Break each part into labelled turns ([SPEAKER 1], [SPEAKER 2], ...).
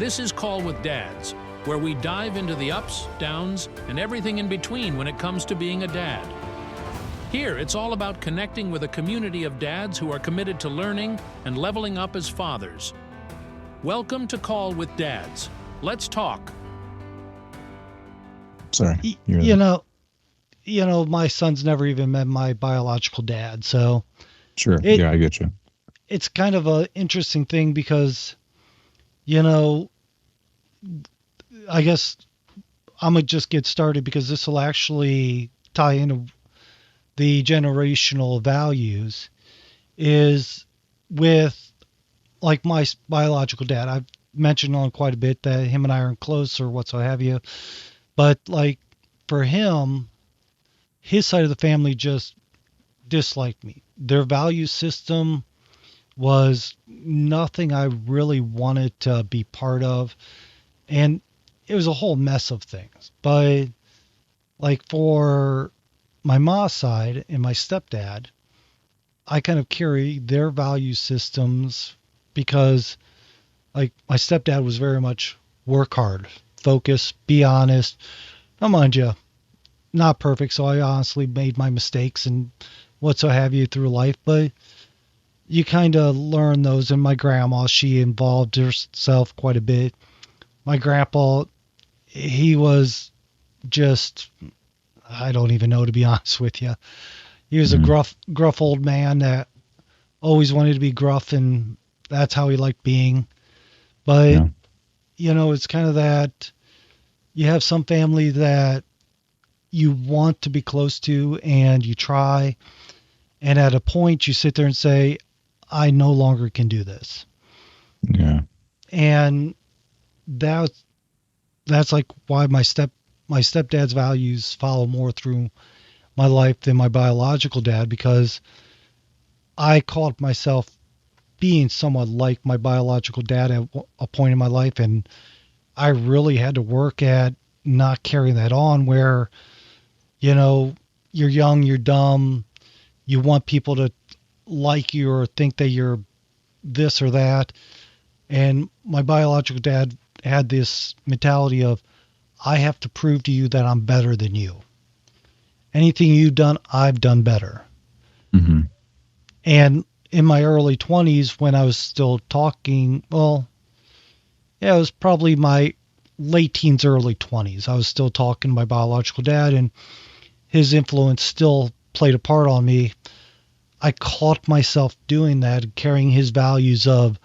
[SPEAKER 1] This is Call with Dads, where we dive into the ups, downs, and everything in between when it comes to being a dad. Here, it's all about connecting with a community of dads who are committed to learning and leveling up as fathers. Welcome to Call with Dads. Let's talk.
[SPEAKER 2] Sorry.
[SPEAKER 3] You know, my son's never even met my biological dad, so
[SPEAKER 2] Sure. Yeah, I get you.
[SPEAKER 3] it's kind of an interesting thing because, I guess I'm gonna just get started because this will actually tie into the generational values. Is with like my biological dad. I've mentioned on quite a bit that him and I are close or what so have you, but like for him, his side of the family just disliked me. Their value system was nothing I really wanted to be part of. And it was a whole mess of things. But like for my mom's side and my stepdad, I kind of carry their value systems because like my stepdad was very much work hard, focus, be honest. Now mind you, not perfect, so I honestly made my mistakes and what so have you through life, but you kind of learn those. And my grandma, she involved herself quite a bit. My grandpa, he was just, I don't even know, to be honest with you. He was a gruff old man that always wanted to be gruff, and that's how he liked being. But, it's kind of that you have some family that you want to be close to and you try. And at a point you sit there and say, I no longer can do this.
[SPEAKER 2] Yeah.
[SPEAKER 3] And that's like why my stepdad's values follow more through my life than my biological dad, because I caught myself being somewhat like my biological dad at a point in my life, and I really had to work at not carrying that on where, you're young, you're dumb, you want people to like you or think that you're this or that. And my biological dad had this mentality of, I have to prove to you that I'm better than you. Anything you've done, I've done better.
[SPEAKER 2] Mm-hmm.
[SPEAKER 3] And in my early 20s, when I was still talking, it was probably my late teens, early 20s. I was still talking to my biological dad, and his influence still played a part on me. I caught myself doing that, carrying his values of,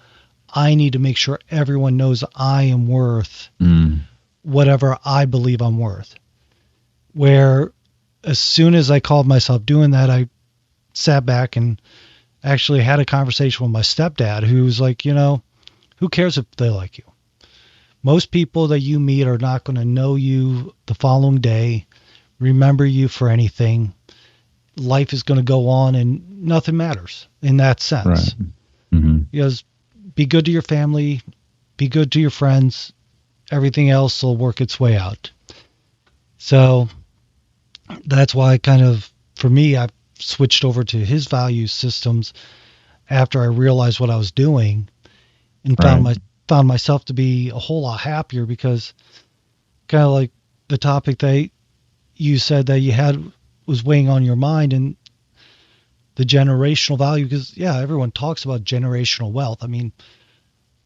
[SPEAKER 3] I need to make sure everyone knows I am worth whatever I believe I'm worth. Where as soon as I called myself doing that, I sat back and actually had a conversation with my stepdad, who was like, who cares if they like you? Most people that you meet are not going to know you the following day, remember you for anything. Life is going to go on and nothing matters in that sense.
[SPEAKER 2] Right. Mm-hmm.
[SPEAKER 3] Because be good to your family, be good to your friends, everything else will work its way out. So that's why for me, I switched over to his value systems after I realized what I was doing, and found myself to be a whole lot happier, because kind of like the topic that you said that you had was weighing on your mind, and the generational value, because everyone talks about generational wealth. I mean,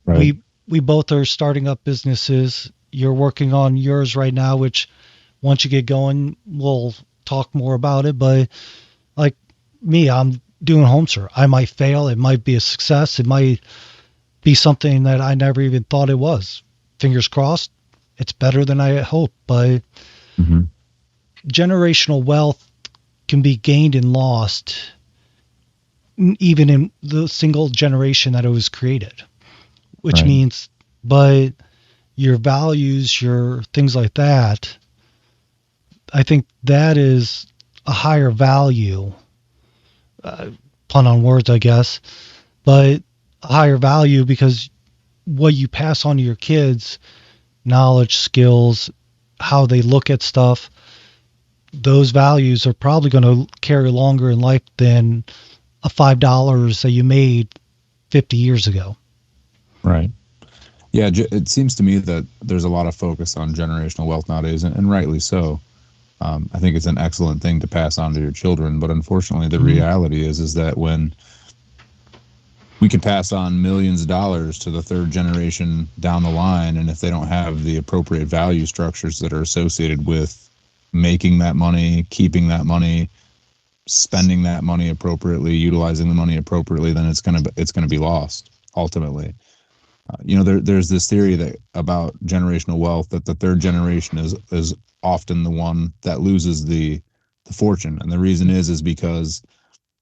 [SPEAKER 3] we both are starting up businesses. You're working on yours right now, which once you get going, we'll talk more about it. But like me, I'm doing HomeServe. I might fail. It might be a success. It might be something that I never even thought it was. Fingers crossed. It's better than I hoped. But generational wealth can be gained and lost even in the single generation that it was created, which means, but your values, your things like that, I think that is a higher value, pun on words, I guess, but a higher value because what you pass on to your kids, knowledge, skills, how they look at stuff, those values are probably going to carry longer in life than a $5 that you made 50 years ago.
[SPEAKER 2] Right. Yeah, it seems to me that there's a lot of focus on generational wealth nowadays, and rightly so. I think it's an excellent thing to pass on to your children, but unfortunately, the reality is that when we could pass on millions of dollars to the third generation down the line, and if they don't have the appropriate value structures that are associated with making that money, keeping that money, spending that money appropriately, utilizing the money appropriately, then it's gonna be lost ultimately. There's this theory that about generational wealth, that the third generation is often the one that loses the fortune, and the reason is because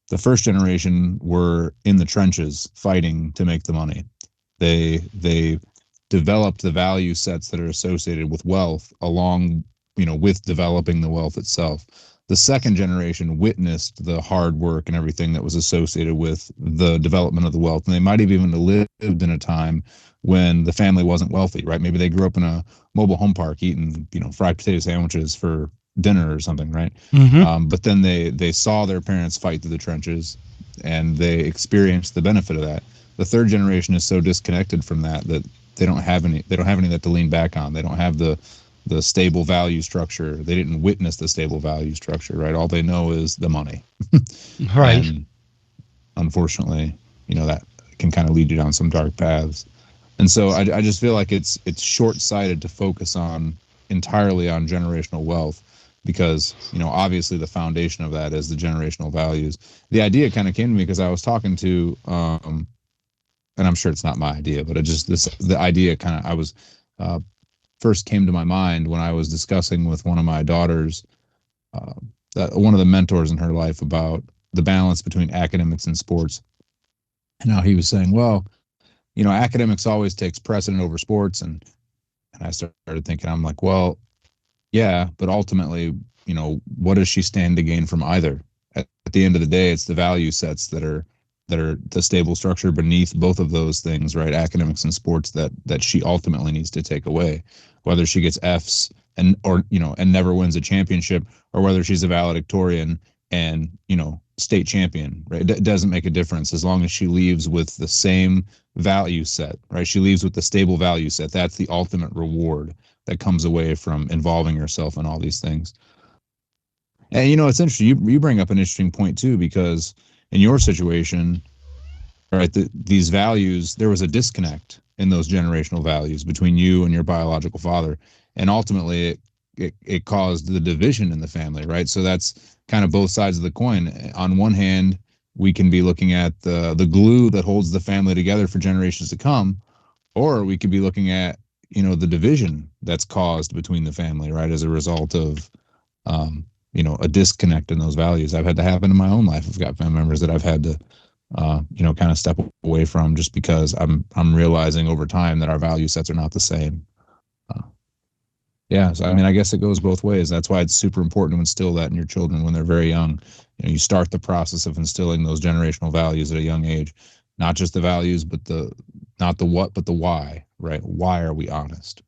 [SPEAKER 2] the first generation were in the trenches fighting to make the money. They developed the value sets that are associated with wealth along, with developing the wealth itself. The second generation witnessed the hard work and everything that was associated with the development of the wealth, and they might have even lived in a time when the family wasn't wealthy, right? Maybe they grew up in a mobile home park eating, fried potato sandwiches for dinner or something, right? But then they saw their parents fight through the trenches, and they experienced the benefit of that. The third generation is so disconnected from that they don't have any of that to lean back on. They don't have the stable value structure. They didn't witness the stable value structure, right? All they know is the money.
[SPEAKER 3] Right.
[SPEAKER 2] And unfortunately, that can kind of lead you down some dark paths. And so I just feel like it's short-sighted to focus entirely on generational wealth, because obviously the foundation of that is the generational values. The idea kind of came to me because I was talking to and I'm sure it's not my idea, but the idea first came to my mind when I was discussing with one of my daughters, one of the mentors in her life, about the balance between academics and sports. And now he was saying, well, academics always takes precedent over sports, and I started thinking, I'm like, well, yeah, but ultimately, what does she stand to gain from either? At the end of the day, it's the value sets that are the stable structure beneath both of those things, right? Academics and sports, that she ultimately needs to take away, whether she gets F's and never wins a championship, or whether she's a valedictorian and state champion, right? It doesn't make a difference as long as she leaves with the same value set, right? She leaves with the stable value set. That's the ultimate reward that comes away from involving yourself in all these things. And it's interesting. You bring up an interesting point too, because in your situation, right, these values, there was a disconnect in those generational values between you and your biological father, and ultimately it caused the division in the family, right? So that's kind of both sides of the coin. On one hand, we can be looking at the glue that holds the family together for generations to come, or we could be looking at the division that's caused between the family, right, as a result of a disconnect in those values. I've had to happen in my own life. I've got family members that I've had to kind of step away from, just because I'm realizing over time that our value sets are not the same. Yeah, so I mean, I guess it goes both ways. That's why it's super important to instill that in your children when they're very young. You start the process of instilling those generational values at a young age, not just the values, but not the what, but the why, right? Why are we honest?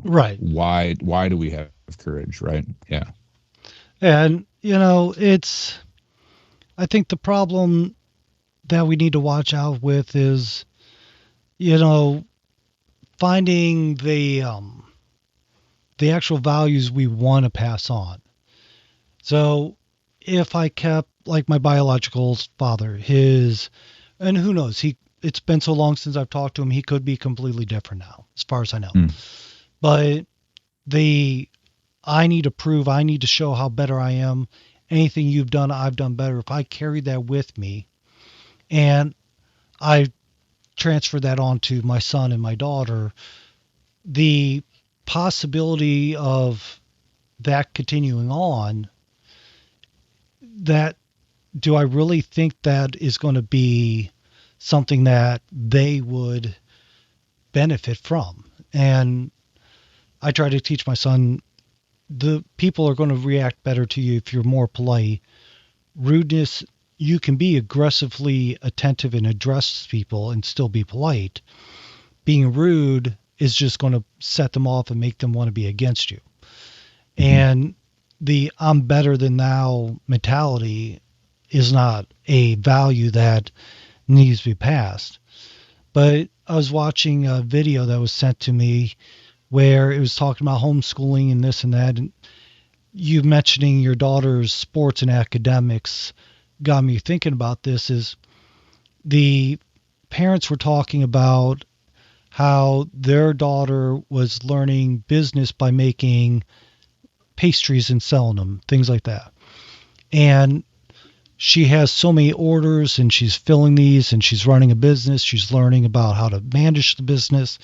[SPEAKER 3] Right.
[SPEAKER 2] Why do we have courage, right? Yeah.
[SPEAKER 3] And, I think the problem that we need to watch out with is, finding the actual values we want to pass on. So if I kept, like my biological father, and who knows, it's been so long since I've talked to him, he could be completely different now, as far as I know. But I need to prove, I need to show how better I am. Anything you've done, I've done better. If I carry that with me and I transfer that on to my son and my daughter, the possibility of that continuing on, do I really think that is going to be something that they would benefit from? And I try to teach my son, the people are going to react better to you if you're more polite. Rudeness, you can be aggressively attentive and address people and still be polite. Being rude is just going to set them off and make them want to be against you. And the I'm better than thou mentality is not a value that needs to be passed. But I was watching a video that was sent to me where it was talking about homeschooling and this and that, and you mentioning your daughter's sports and academics got me thinking about this. Is the parents were talking about how their daughter was learning business by making pastries and selling them, things like that. And she has so many orders and she's filling these and she's running a business. She's learning about how to manage the business,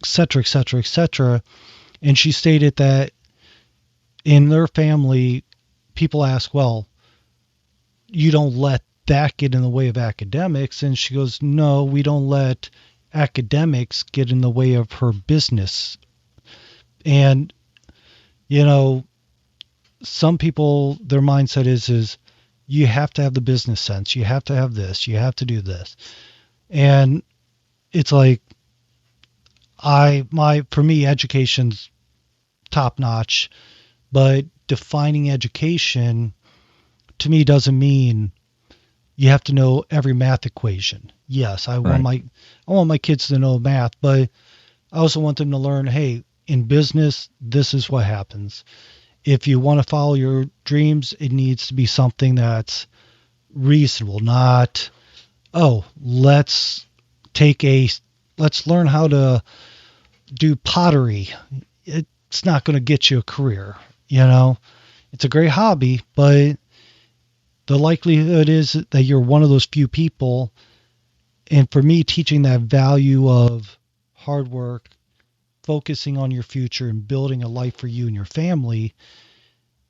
[SPEAKER 3] et cetera, et cetera, et cetera. And she stated that in their family, people ask, well, you don't let that get in the way of academics. And she goes, no, we don't let academics get in the way of her business. And, some people, their mindset is you have to have the business sense. You have to have this. You have to do this. And it's like, for me, education's top notch, but defining education to me doesn't mean you have to know every math equation. Yes, I want my kids to know math, but I also want them to learn, hey, in business, this is what happens. If you want to follow your dreams, it needs to be something that's reasonable, not, let's learn how to do pottery. It's not going to get you a career. It's a great hobby, but the likelihood is that you're one of those few people. And for me, teaching that value of hard work, focusing on your future and building a life for you and your family,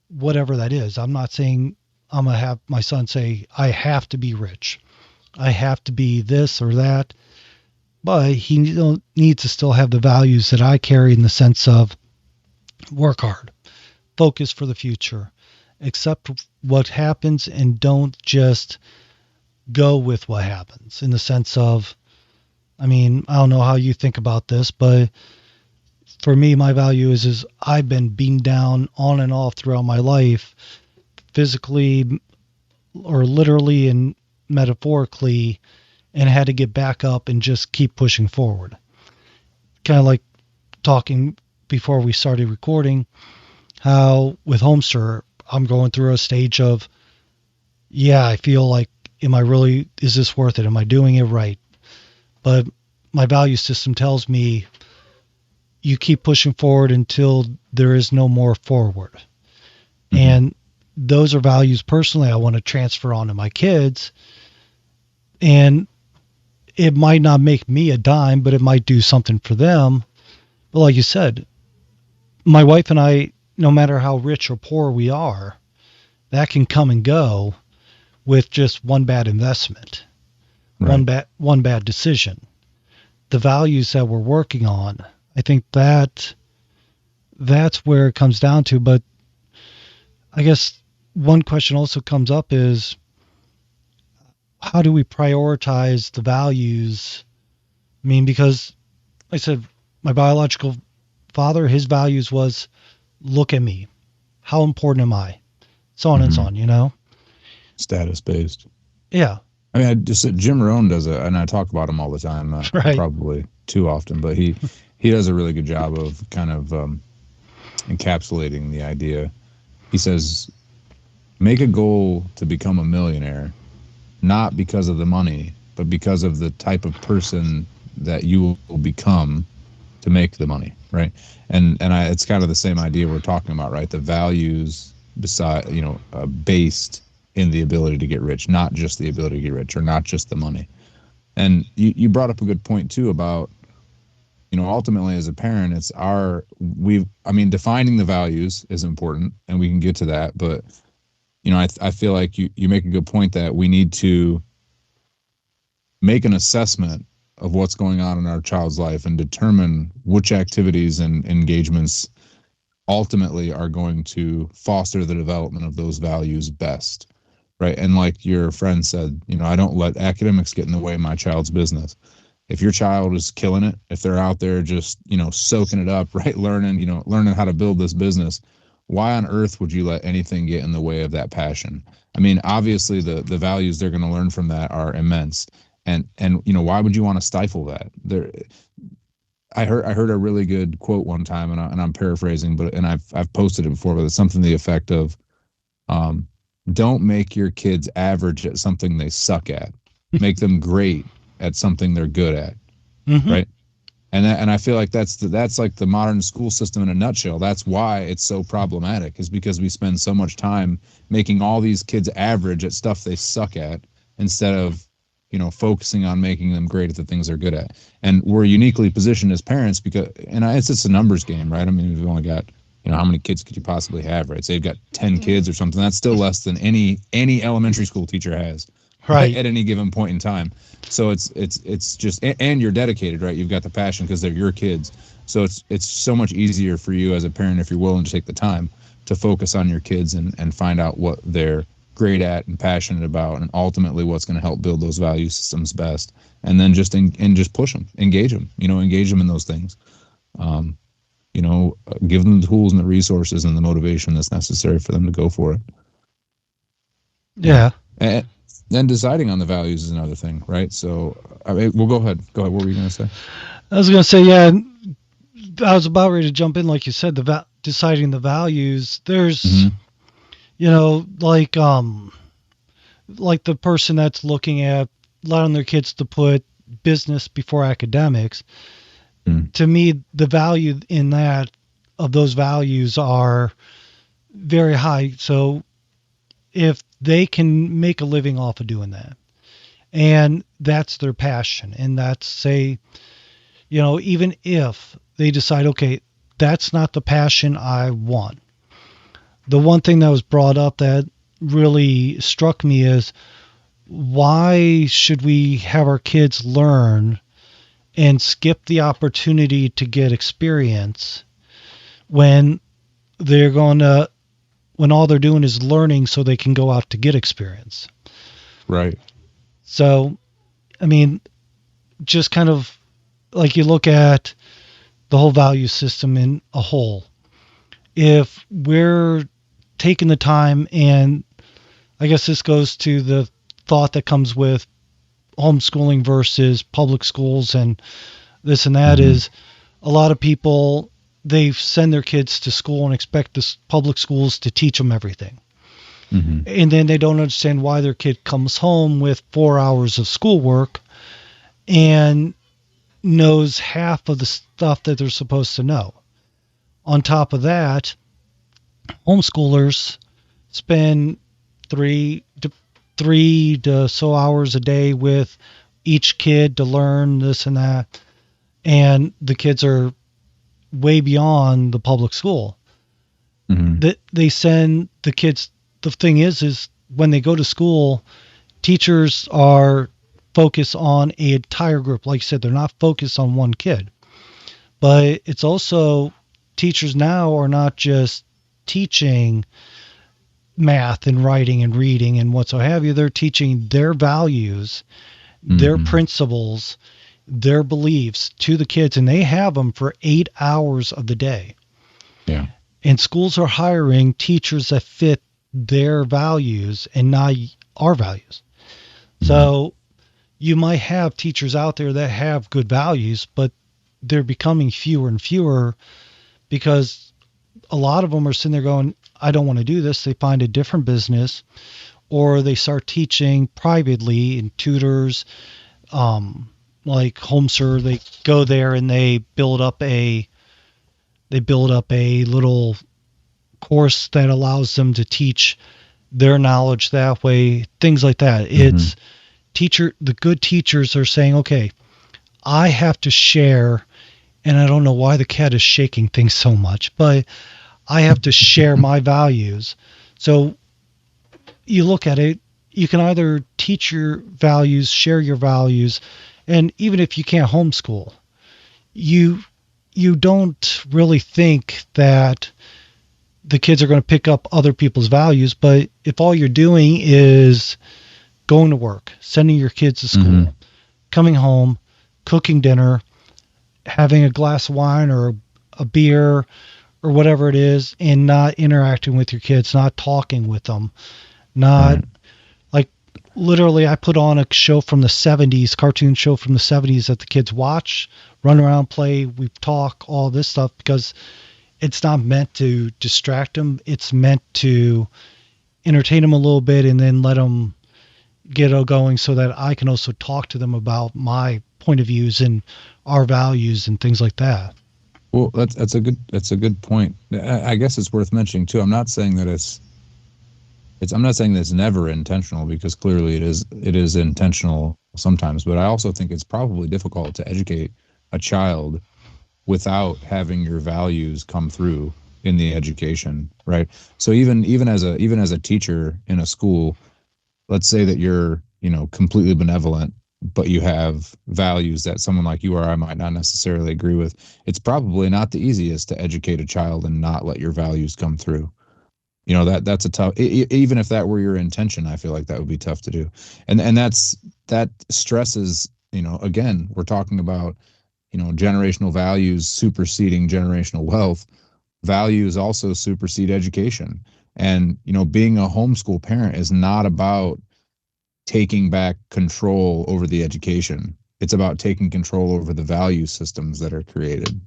[SPEAKER 3] whatever that is. I'm not saying I'm going to have my son say, I have to be rich. I have to be this or that. But he needs to still have the values that I carry in the sense of work hard, focus for the future, accept what happens, and don't just go with what happens in the sense of, I don't know how you think about this, but for me, my value is I've been beaten down on and off throughout my life, physically or literally and metaphorically, and had to get back up and just keep pushing forward. Kind of like talking before we started recording, how with Homester, I'm going through a stage of, I feel like, is this worth it? Am I doing it right? But my value system tells me you keep pushing forward until there is no more forward. Mm-hmm. And those are values personally I want to transfer on to my kids. And it might not make me a dime, but it might do something for them. But like you said, my wife and I, no matter how rich or poor we are, that can come and go with just one bad investment, right. one bad decision. The values that we're working on, I think that's where it comes down to. But I guess one question also comes up is, how do we prioritize the values? Because like I said, my biological father, his values was, look at me. How important am I? So on and so on,
[SPEAKER 2] Status based.
[SPEAKER 3] Yeah.
[SPEAKER 2] Jim Rohn does it, and I talk about him all the time,
[SPEAKER 3] right.
[SPEAKER 2] Probably too often, but he does a really good job of kind of encapsulating the idea. He says, make a goal to become a millionaire, not because of the money, but because of the type of person that you will become to make the money, right? And it's kind of the same idea we're talking about, right? The values based in the ability to get rich, not just the ability to get rich, or not just the money. And you brought up a good point too about, ultimately as a parent, it's defining the values is important, and we can get to that. But, I feel like you make a good point that we need to make an assessment of what's going on in our child's life and determine which activities and engagements ultimately are going to foster the development of those values best. Right. And like your friend said, I don't let academics get in the way of my child's business. If your child is killing it, if they're out there just, soaking it up, right, learning how to build this business, why on earth would you let anything get in the way of that passion? Obviously the values they're going to learn from that are immense. And why would you want to stifle that? I heard a really good quote one time, and I'm paraphrasing, but I've posted it before, but it's something to the effect of, don't make your kids average at something they suck at. Make them great at something they're good at, right? And I feel like that's like the modern school system in a nutshell. That's why it's so problematic, is because we spend so much time making all these kids average at stuff they suck at, instead of focusing on making them great at the things they're good at. And we're uniquely positioned as parents because, and it's just a numbers game, right? I mean, we've only got, how many kids could you possibly have, right? Say you've got 10 kids or something. That's still less than any elementary school teacher has,
[SPEAKER 3] right,
[SPEAKER 2] at any given point in time. So it's just, and you're dedicated, right? You've got the passion because they're your kids. So it's so much easier for you as a parent, if you're willing to take the time to focus on your kids and find out what they're great at and passionate about, and ultimately what's going to help build those value systems best. And then just push them, engage them in those things. Give them the tools and the resources and the motivation that's necessary for them to go for it.
[SPEAKER 3] Yeah.
[SPEAKER 2] And then deciding on the values is another thing, right? So, well, go ahead. What were you going to say?
[SPEAKER 3] I was going to say, yeah, I was about ready to jump in. Like you said, deciding the values, there's, like the person that's looking at allowing their kids to put business before academics. To me, the value in that, of those values, are very high. So if they can make a living off of doing that, and that's their passion, and that's, say, even if they decide, okay, that's not the passion I want. The one thing that was brought up that really struck me is, why should we have our kids learn and skip the opportunity to get experience when when all they're doing is learning so they can go out to get experience?
[SPEAKER 2] Right.
[SPEAKER 3] So, I mean, just kind of like, you look at the whole value system in a whole. If we're taking the time, and I guess this goes to the thought that comes with homeschooling versus public schools and this and that, is a lot of people, they send their kids to school and expect the public schools to teach them everything. And then they don't understand why their kid comes home with 4 hours of schoolwork and knows half of the stuff that they're supposed to know. On top of that, homeschoolers spend three to so hours a day with each kid to learn this and that, and the kids are way beyond the public school. That they send the kids. The thing is when they go to school, teachers are focused on an entire group. Like you said, they're not focused on one kid. But it's also, teachers now are not just teaching math and writing and reading and what so have you. They're teaching their values, their principles, their beliefs to the kids, and they have them for 8 hours of the day.
[SPEAKER 2] Yeah.
[SPEAKER 3] And schools are hiring teachers that fit their values and not our values. So you might have teachers out there that have good values, but they're becoming fewer and fewer, because a lot of them are sitting there going, I don't want to do this. They find a different business, or they start teaching privately in tutors, like HomeServe. They go there and they build up a little course that allows them to teach their knowledge that way, things like that. It's the good teachers are saying, okay, I have to share, and I don't know why the cat is shaking things so much, but I have to share my values. So you look at it, you can either teach your values, share your values, and even if you can't homeschool, you don't really think that the kids are going to pick up other people's values. But if all you're doing is going to work, sending your kids to school, coming home, cooking dinner, having a glass of wine or a beer or whatever it is, and not interacting with your kids, not talking with them, not like, literally, I put on a show from the 70s, cartoon show from the 70s that the kids watch, run around, play, we talk, all this stuff, because it's not meant to distract them. It's meant to entertain them a little bit and then let them get going so that I can also talk to them about my point of views and our values and things like that.
[SPEAKER 2] Well, that's a good point. I guess it's worth mentioning too. I'm not saying that I'm not saying that it's never intentional, because clearly it is intentional sometimes, but I also think it's probably difficult to educate a child without having your values come through in the education, right? So even as a teacher in a school, let's say that you're, completely benevolent, but you have values that someone like you or I might not necessarily agree with. It's probably not the easiest to educate a child and not let your values come through. That's a tough, even if that were your intention, I feel like that would be tough to do. And that stresses, again, we're talking about, generational values superseding generational wealth. Values also supersede education. And, being a homeschool parent is not about taking back control over the education. It's about taking control over the value systems that are created.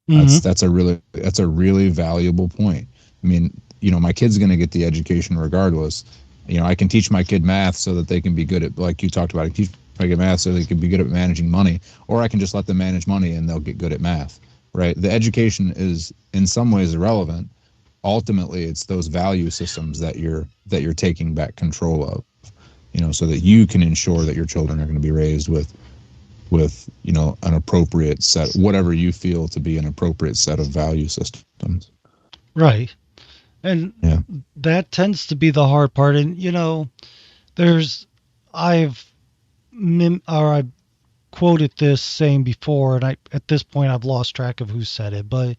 [SPEAKER 3] Mm-hmm.
[SPEAKER 2] That's a really valuable point. I mean, my kid's going to get the education regardless. I can teach my kid math so that they can be good at, like you talked about, I can teach my kid math so they can be good at managing money, or I can just let them manage money and they'll get good at math, right? The education is in some ways irrelevant. Ultimately, it's those value systems that you're taking back control of, so that you can ensure that your children are going to be raised with an appropriate set, whatever you feel to be an appropriate set of value systems.
[SPEAKER 3] Right. And
[SPEAKER 2] Yeah.
[SPEAKER 3] that tends to be the hard part. And, I've quoted this saying before, and at this point I've lost track of who said it, but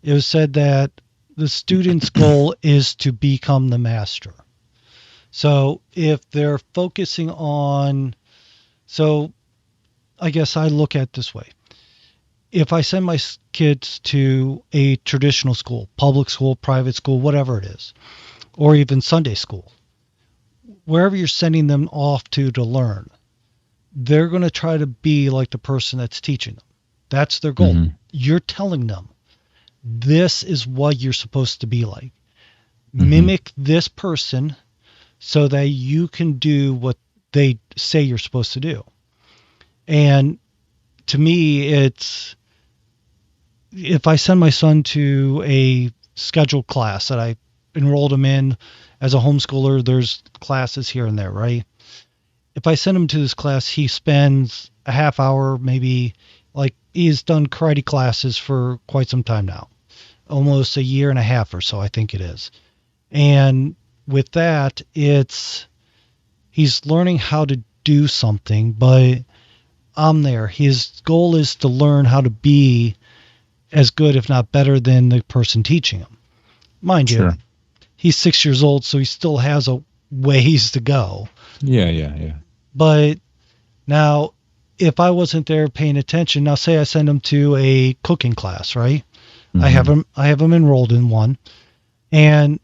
[SPEAKER 3] it was said that the student's goal is to become the master. So if they're focusing on, so I guess I look at it this way. If I send my kids to a traditional school, public school, private school, whatever it is, or even Sunday school, wherever you're sending them off to learn, they're going to try to be like the person that's teaching them. That's their goal.
[SPEAKER 2] Mm-hmm.
[SPEAKER 3] You're telling them this is what you're supposed to be like.
[SPEAKER 2] Mm-hmm.
[SPEAKER 3] Mimic this person so that you can do what they say you're supposed to do. And to me, it's, if I send my son to a scheduled class that I enrolled him in as a homeschooler, there's classes here and there, right? If I send him to this class, he spends a half hour, maybe, like he's done karate classes for quite some time now, almost a year and a half or so, I think it is. And with that, he's learning how to do something, but I'm there. His goal is to learn how to be as good, if not better, than the person teaching him. Mind
[SPEAKER 2] Sure.
[SPEAKER 3] you, he's 6 years old, so he still has a ways to go.
[SPEAKER 2] Yeah.
[SPEAKER 3] But now, if I wasn't there paying attention, now say I send him to a cooking class, right?
[SPEAKER 2] Mm-hmm.
[SPEAKER 3] I have him enrolled in one, and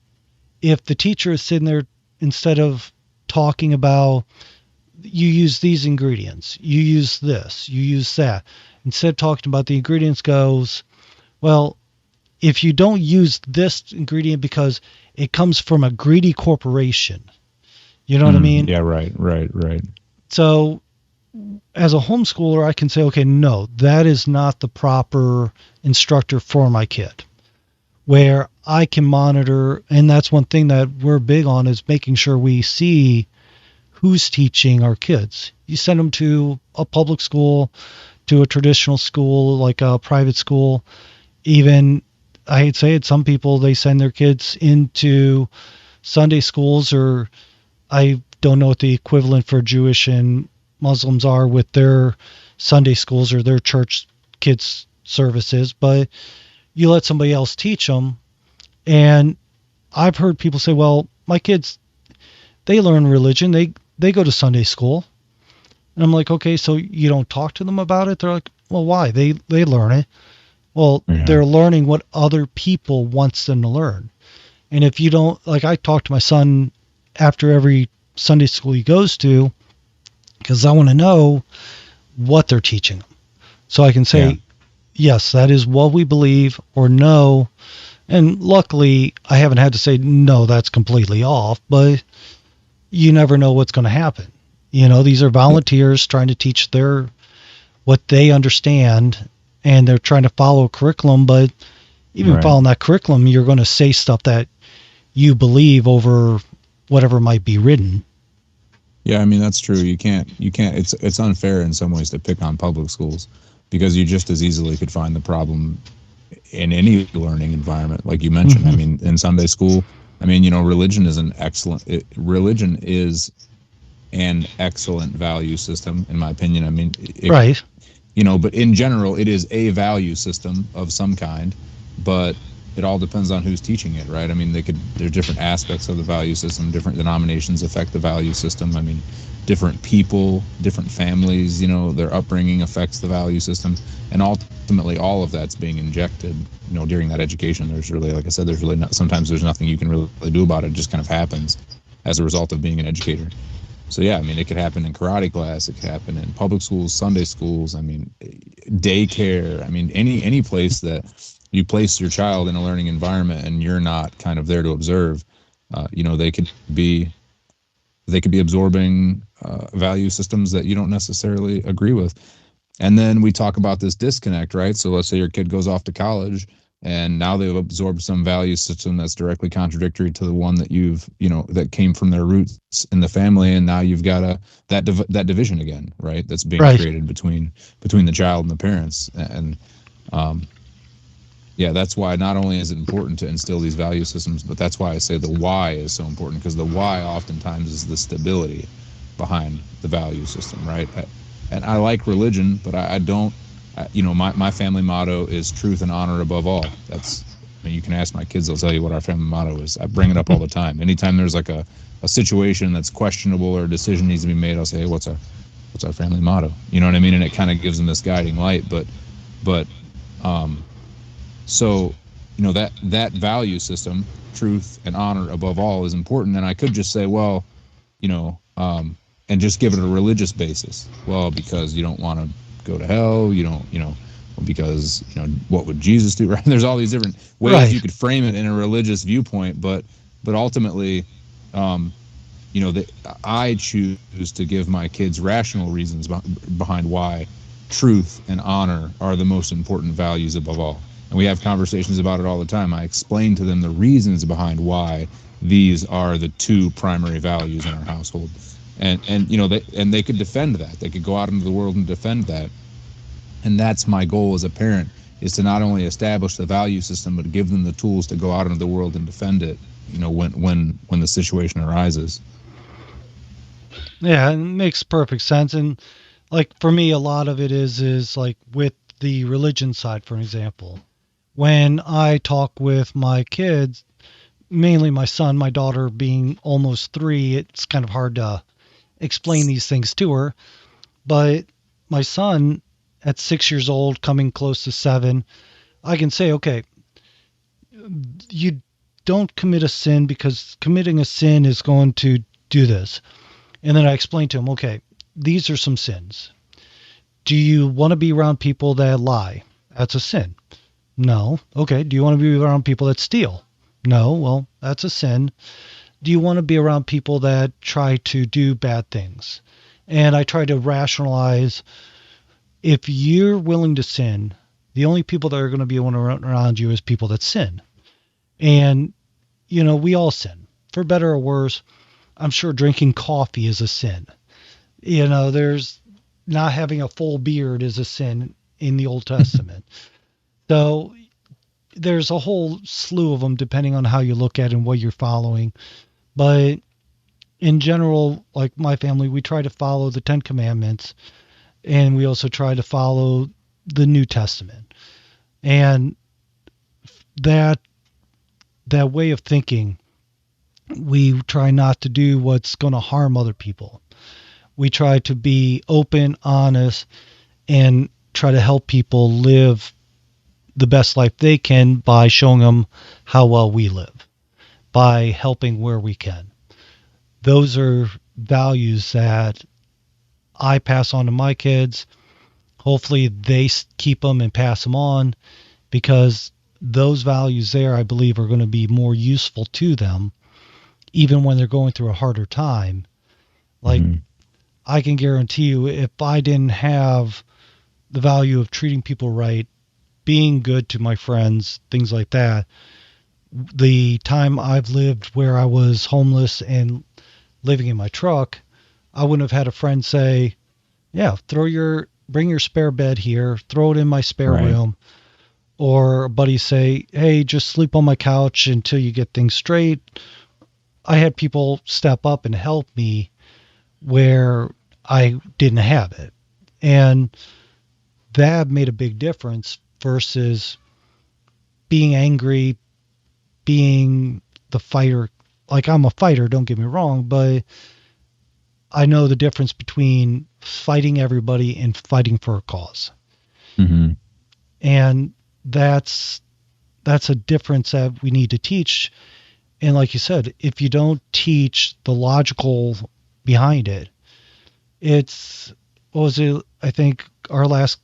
[SPEAKER 3] if the teacher is sitting there, instead of talking about, you use these ingredients, you use this, you use that, instead of talking about the ingredients, goes, well, if you don't use this ingredient because it comes from a greedy corporation, you know what I mean?
[SPEAKER 2] Yeah, right.
[SPEAKER 3] So as a homeschooler, I can say, okay, no, that is not the proper instructor for my kid. Where I can monitor, and that's one thing that we're big on, is making sure we see who's teaching our kids. You send them to a public school, to a traditional school, like a private school. Even, I hate to say it, some people, they send their kids into Sunday schools, or I don't know what the equivalent for Jewish and Muslims are with their Sunday schools or their church kids services, but you let somebody else teach them. And I've heard people say, well, my kids, they learn religion. They go to Sunday school. And I'm like, okay, so you don't talk to them about it? They're like, well, why? They learn it. Well,
[SPEAKER 2] Yeah.
[SPEAKER 3] They're learning what other people wants them to learn. And if you don't, like, I talk to my son after every Sunday school he goes to, because I want to know what they're teaching them. So I can say, yes, that is what we believe, or no. And luckily, I haven't had to say, no, that's completely off, but you never know what's going to happen. These are volunteers trying to teach what they understand, and they're trying to follow a curriculum, but even following that curriculum, you're going to say stuff that you believe over whatever might be written.
[SPEAKER 2] Yeah, I mean, that's true. You can't, it's unfair in some ways to pick on public schools, because you just as easily could find the problem in any learning environment, like you mentioned. I mean, in Sunday school, I mean, religion is religion is an excellent value system, in my opinion. I mean,
[SPEAKER 3] Right.
[SPEAKER 2] But in general, it is a value system of some kind, but it all depends on who's teaching it, right? I mean, there's different aspects of the value system. Different denominations affect the value system. I mean, different people, different families, their upbringing affects the value system, and ultimately all of that's being injected, during that education. There's really, like I said, sometimes there's nothing you can really do about it. It just kind of happens as a result of being an educator. So yeah, I mean, it could happen in karate class, it could happen in public schools, Sunday schools, I mean, daycare. I mean, any place that you place your child in a learning environment and you're not kind of there to observe, they could be absorbing value systems that you don't necessarily agree with. And then we talk about this disconnect, right? So let's say your kid goes off to college, and now they've absorbed some value system that's directly contradictory to the one that that came from their roots in the family, and now you've got that division again, right? That's being created between the child and the parents. And yeah, that's why not only is it important to instill these value systems, but that's why I say the why is so important, because the why oftentimes is the stability behind the value system, right? And I like religion, but I don't. My family motto is truth and honor above all. I mean, you can ask my kids; they'll tell you what our family motto is. I bring it up all the time. Anytime there's like a situation that's questionable or a decision needs to be made, I'll say, "Hey, what's our family motto?" You know what I mean? And it kind of gives them this guiding light. So, that value system, truth and honor above all, is important. And I could just say, well, and just give it a religious basis. Well, because you don't want to go to hell, because what would Jesus do? Right? There's all these different ways you could frame it in a religious viewpoint, but ultimately, that I choose to give my kids rational reasons behind why truth and honor are the most important values above all. And we have conversations about it all the time. I explain to them the reasons behind why these are the two primary values in our household. And they could defend that. They could go out into the world and defend that. And that's my goal as a parent, is to not only establish the value system, but give them the tools to go out into the world and defend it, when the situation arises.
[SPEAKER 3] Yeah, it makes perfect sense. And like for me, a lot of it is like with the religion side, for example. When I talk with my kids, mainly my son, my daughter being almost 3, it's kind of hard to explain these things to her. But my son, at 6 years old, coming close to 7, I can say, okay, you don't commit a sin because committing a sin is going to do this. And then I explain to him, okay, these are some sins. Do you want to be around people that lie? That's a sin. No. Okay. Do you want to be around people that steal? No. Well, that's a sin. Do you want to be around people that try to do bad things? And I try to rationalize, if you're willing to sin, the only people that are going to be around you is people that sin. And, we all sin, for better or worse. I'm sure drinking coffee is a sin. There's not having a full beard is a sin in the Old Testament. So there's a whole slew of them depending on how you look at it and what you're following. But in general, like my family, we try to follow the 10 Commandments, and we also try to follow the New Testament. And that way of thinking, we try not to do what's going to harm other people. We try to be open, honest, and try to help people live the best life they can by showing them how well we live, by helping where we can. Those are values that I pass on to my kids. Hopefully they keep them and pass them on, because those values there, I believe, are going to be more useful to them even when they're going through a harder time. Like,
[SPEAKER 2] Mhm.
[SPEAKER 3] I can guarantee you, if I didn't have the value of treating people right, being good to my friends, things like that, the time I've lived where I was homeless and living in my truck, I wouldn't have had a friend say, yeah, bring your spare bed here, throw it in my spare
[SPEAKER 2] Right.
[SPEAKER 3] room. Or a buddy say, hey, just sleep on my couch until you get things straight. I had people step up and help me where I didn't have it. And that made a big difference versus being angry, being the fighter. Like, I'm a fighter, don't get me wrong, but I know the difference between fighting everybody and fighting for a cause.
[SPEAKER 2] Mhm.
[SPEAKER 3] And that's a difference that we need to teach. And like you said, if you don't teach the logical behind it, it's, what was it? I think our last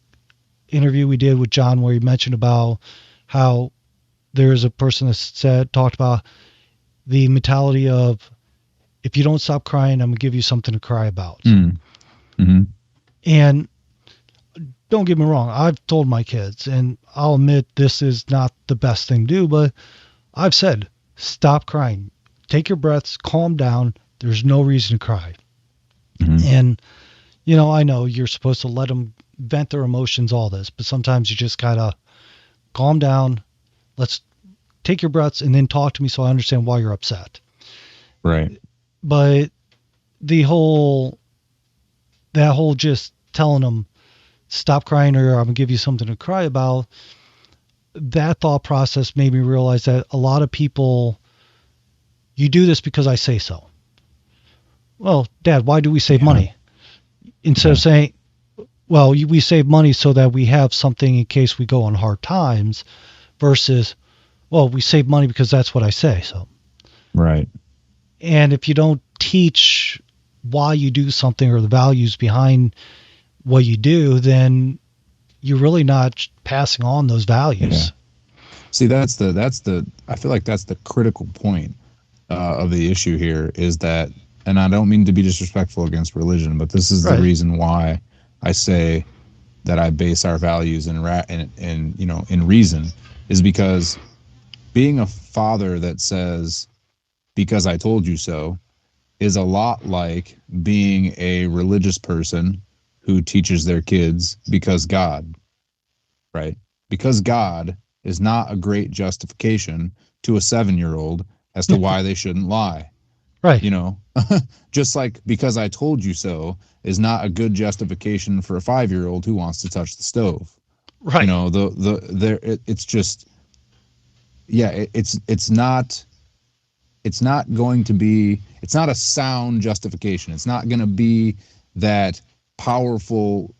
[SPEAKER 3] interview we did with John, where he mentioned about how there's a person that talked about the mentality of, if you don't stop crying, I'm gonna give you something to cry about.
[SPEAKER 2] Mm. Mhm.
[SPEAKER 3] And don't get me wrong, I've told my kids, and I'll admit this is not the best thing to do, but I've said, stop crying, take your breaths, calm down. There's no reason to cry.
[SPEAKER 2] Mhm.
[SPEAKER 3] And I know you're supposed to let them vent their emotions, all this, but sometimes you just gotta calm down. Let's take your breaths and then talk to me so I understand why you're upset.
[SPEAKER 2] Right.
[SPEAKER 3] But the whole that whole just telling them stop crying or I'm gonna give you something to cry about, that thought process made me realize that a lot of people, you do this because I say so. Well, Dad, why do we save
[SPEAKER 2] Yeah.
[SPEAKER 3] money? Instead
[SPEAKER 2] Yeah.
[SPEAKER 3] of saying, well, we save money so that we have something in case we go on hard times, versus, well, we save money because that's what I say so.
[SPEAKER 2] Right.
[SPEAKER 3] And if you don't teach why you do something or the values behind what you do, then you're really not passing on those
[SPEAKER 2] Yeah.
[SPEAKER 3] values.
[SPEAKER 2] See, that's the I feel like that's the critical point of the issue here, is that, and I don't mean to be disrespectful against religion, but this is the
[SPEAKER 3] Right.
[SPEAKER 2] reason why I say that I base our values in reason, is because being a father that says, because I told you so, is a lot like being a religious person who teaches their kids because God, right? Because God is not a great justification to a 7-year-old as to why they shouldn't lie.
[SPEAKER 3] Right.
[SPEAKER 2] You know, just like because I told you so is not a good justification for a 5-year-old who wants to touch the stove. You
[SPEAKER 3] Right.
[SPEAKER 2] know, it's just, yeah, it's not going to be, it's not a sound justification. It's not going to be that powerful,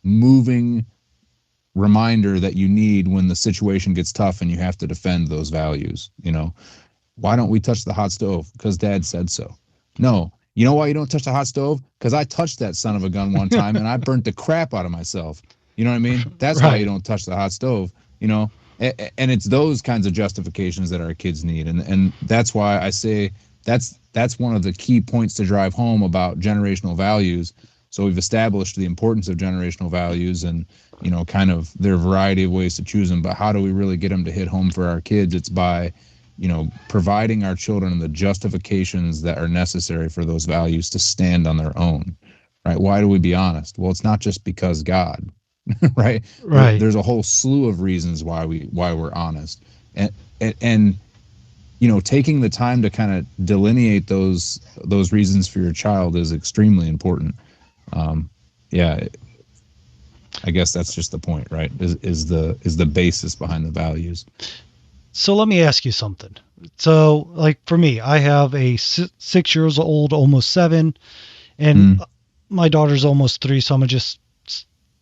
[SPEAKER 2] moving reminder that you need when the situation gets tough and you have to defend those values. Why don't we touch the hot stove? Because Dad said so. No. You know why you don't touch the hot stove? Because I touched that son of a gun one time and I burnt the crap out of myself. You know what I mean? That's why you
[SPEAKER 3] Right.
[SPEAKER 2] don't touch the hot stove. And it's those kinds of justifications that our kids need, and that's why I say that's one of the key points to drive home about generational values. So we've established the importance of generational values and kind of their variety of ways to choose them, but how do we really get them to hit home for our kids? It's by providing our children the justifications that are necessary for those values to stand on their own, right? Why do we be honest? Well, it's not just because God, right?
[SPEAKER 3] Right.
[SPEAKER 2] There's a whole slew of reasons why we're honest, and taking the time to kind of delineate those reasons for your child is extremely important. Yeah, I guess that's just the point, right? Is the basis behind the values.
[SPEAKER 3] So let me ask you something. So, like for me, I have a 6 years old, almost 7, and
[SPEAKER 2] Mm,
[SPEAKER 3] my daughter's almost 3, so I'm gonna just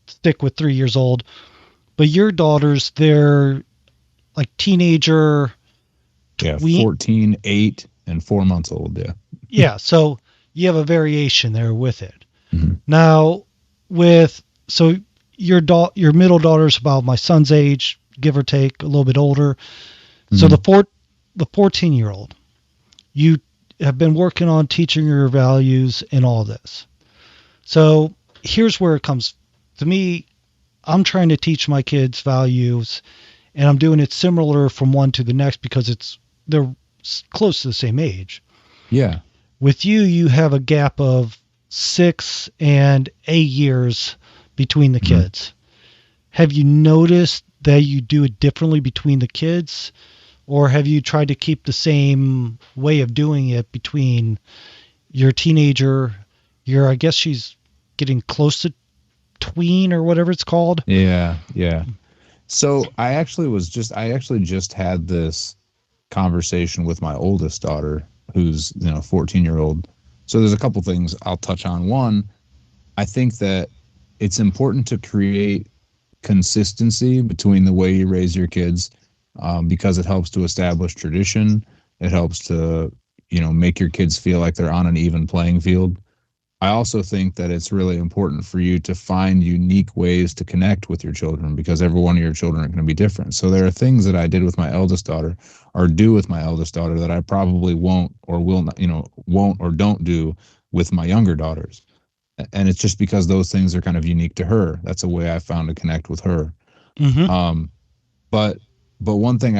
[SPEAKER 3] stick with 3 years old. But your daughters, they're like teenager,
[SPEAKER 2] yeah,
[SPEAKER 3] tween.
[SPEAKER 2] 14, 8, and 4 months old. Yeah.
[SPEAKER 3] Yeah. So you have a variation there with it.
[SPEAKER 2] Mm-hmm.
[SPEAKER 3] Now, so your middle daughter's about my son's age, give or take, a little bit older. So
[SPEAKER 2] Mm-hmm.
[SPEAKER 3] the 14-year-old, you have been working on teaching her values and all this. So here's where it comes to me. I'm trying to teach my kids values, and I'm doing it similar from one to the next because they're close to the same age.
[SPEAKER 2] Yeah.
[SPEAKER 3] With you have a gap of 6 and 8 years between the
[SPEAKER 2] Mm-hmm.
[SPEAKER 3] kids. Have you noticed that you do it differently between the kids, or have you tried to keep the same way of doing it between your teenager, I guess she's getting close to tween or whatever it's called?
[SPEAKER 2] Yeah. Yeah. So I actually just had this conversation with my oldest daughter, who's 14-year-old. So there's a couple things I'll touch on. One, I think that it's important to create consistency between the way you raise your kids, because it helps to establish tradition. It helps to make your kids feel like they're on an even playing field. I also think that it's really important for you to find unique ways to connect with your children, because every one of your children are going to be different. So there are things that I did with my eldest daughter or do with my eldest daughter that I probably won't or will not, won't or don't do with my younger daughters. And it's just because those things are kind of unique to her. That's a way I found to connect with her.
[SPEAKER 3] Mm-hmm.
[SPEAKER 2] Um, but one thing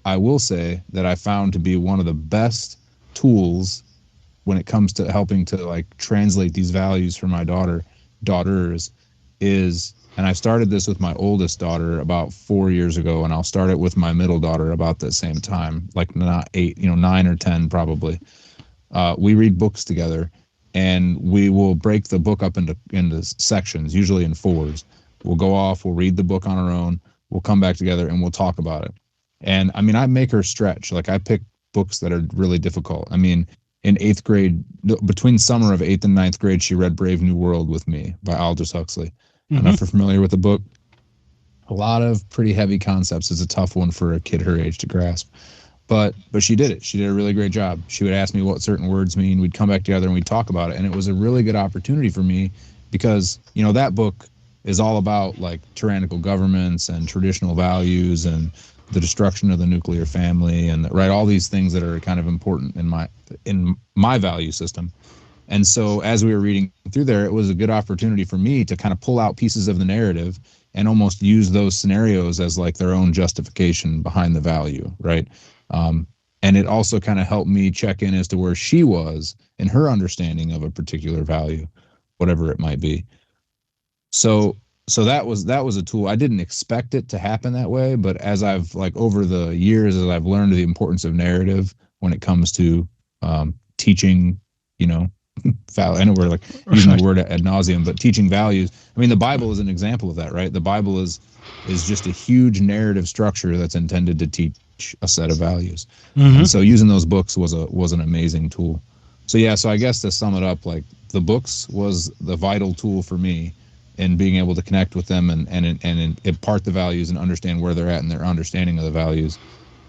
[SPEAKER 2] I will say that I found to be one of the best tools when it comes to helping to like translate these values for my daughters is, and I started this with my oldest daughter about 4 years ago, and I'll start it with my middle daughter about the same time, like not 8, 9 or 10 probably. We read books together, and we will break the book up into sections, usually in fours. We'll go off, we'll read the book on our own, we'll come back together, and we'll talk about it. And I mean, I make her stretch. Like I pick books that are really difficult. I mean, in 8th grade, between summer of 8th and 9th grade, she read Brave New World with me by Aldous Huxley. I don't know
[SPEAKER 3] Mm-hmm.
[SPEAKER 2] if you're familiar with the book. A lot of pretty heavy concepts. It's a tough one for a kid her age to grasp. But she did it. She did a really great job. She would ask me what certain words mean. We'd come back together and we'd talk about it. And it was a really good opportunity for me because, that book is all about like tyrannical governments and traditional values and the destruction of the nuclear family and right, all these things that are kind of important in my value system. And so as we were reading through there, it was a good opportunity for me to kind of pull out pieces of the narrative and almost use those scenarios as like their own justification behind the value, right? And it also kind of helped me check in as to where she was in her understanding of a particular value, whatever it might be. So that was a tool. I didn't expect it to happen that way, but as I've like over the years, as I've learned the importance of narrative when it comes to teaching, I know we're like using the word ad nauseum, but teaching values. I mean, the Bible is an example of that, right? The Bible is just a huge narrative structure that's intended to teach a set of values.
[SPEAKER 3] Mm-hmm.
[SPEAKER 2] And so using those books was an amazing tool. So yeah, so I guess to sum it up, like the books was the vital tool for me in being able to connect with them and impart the values and understand where they're at and their understanding of the values.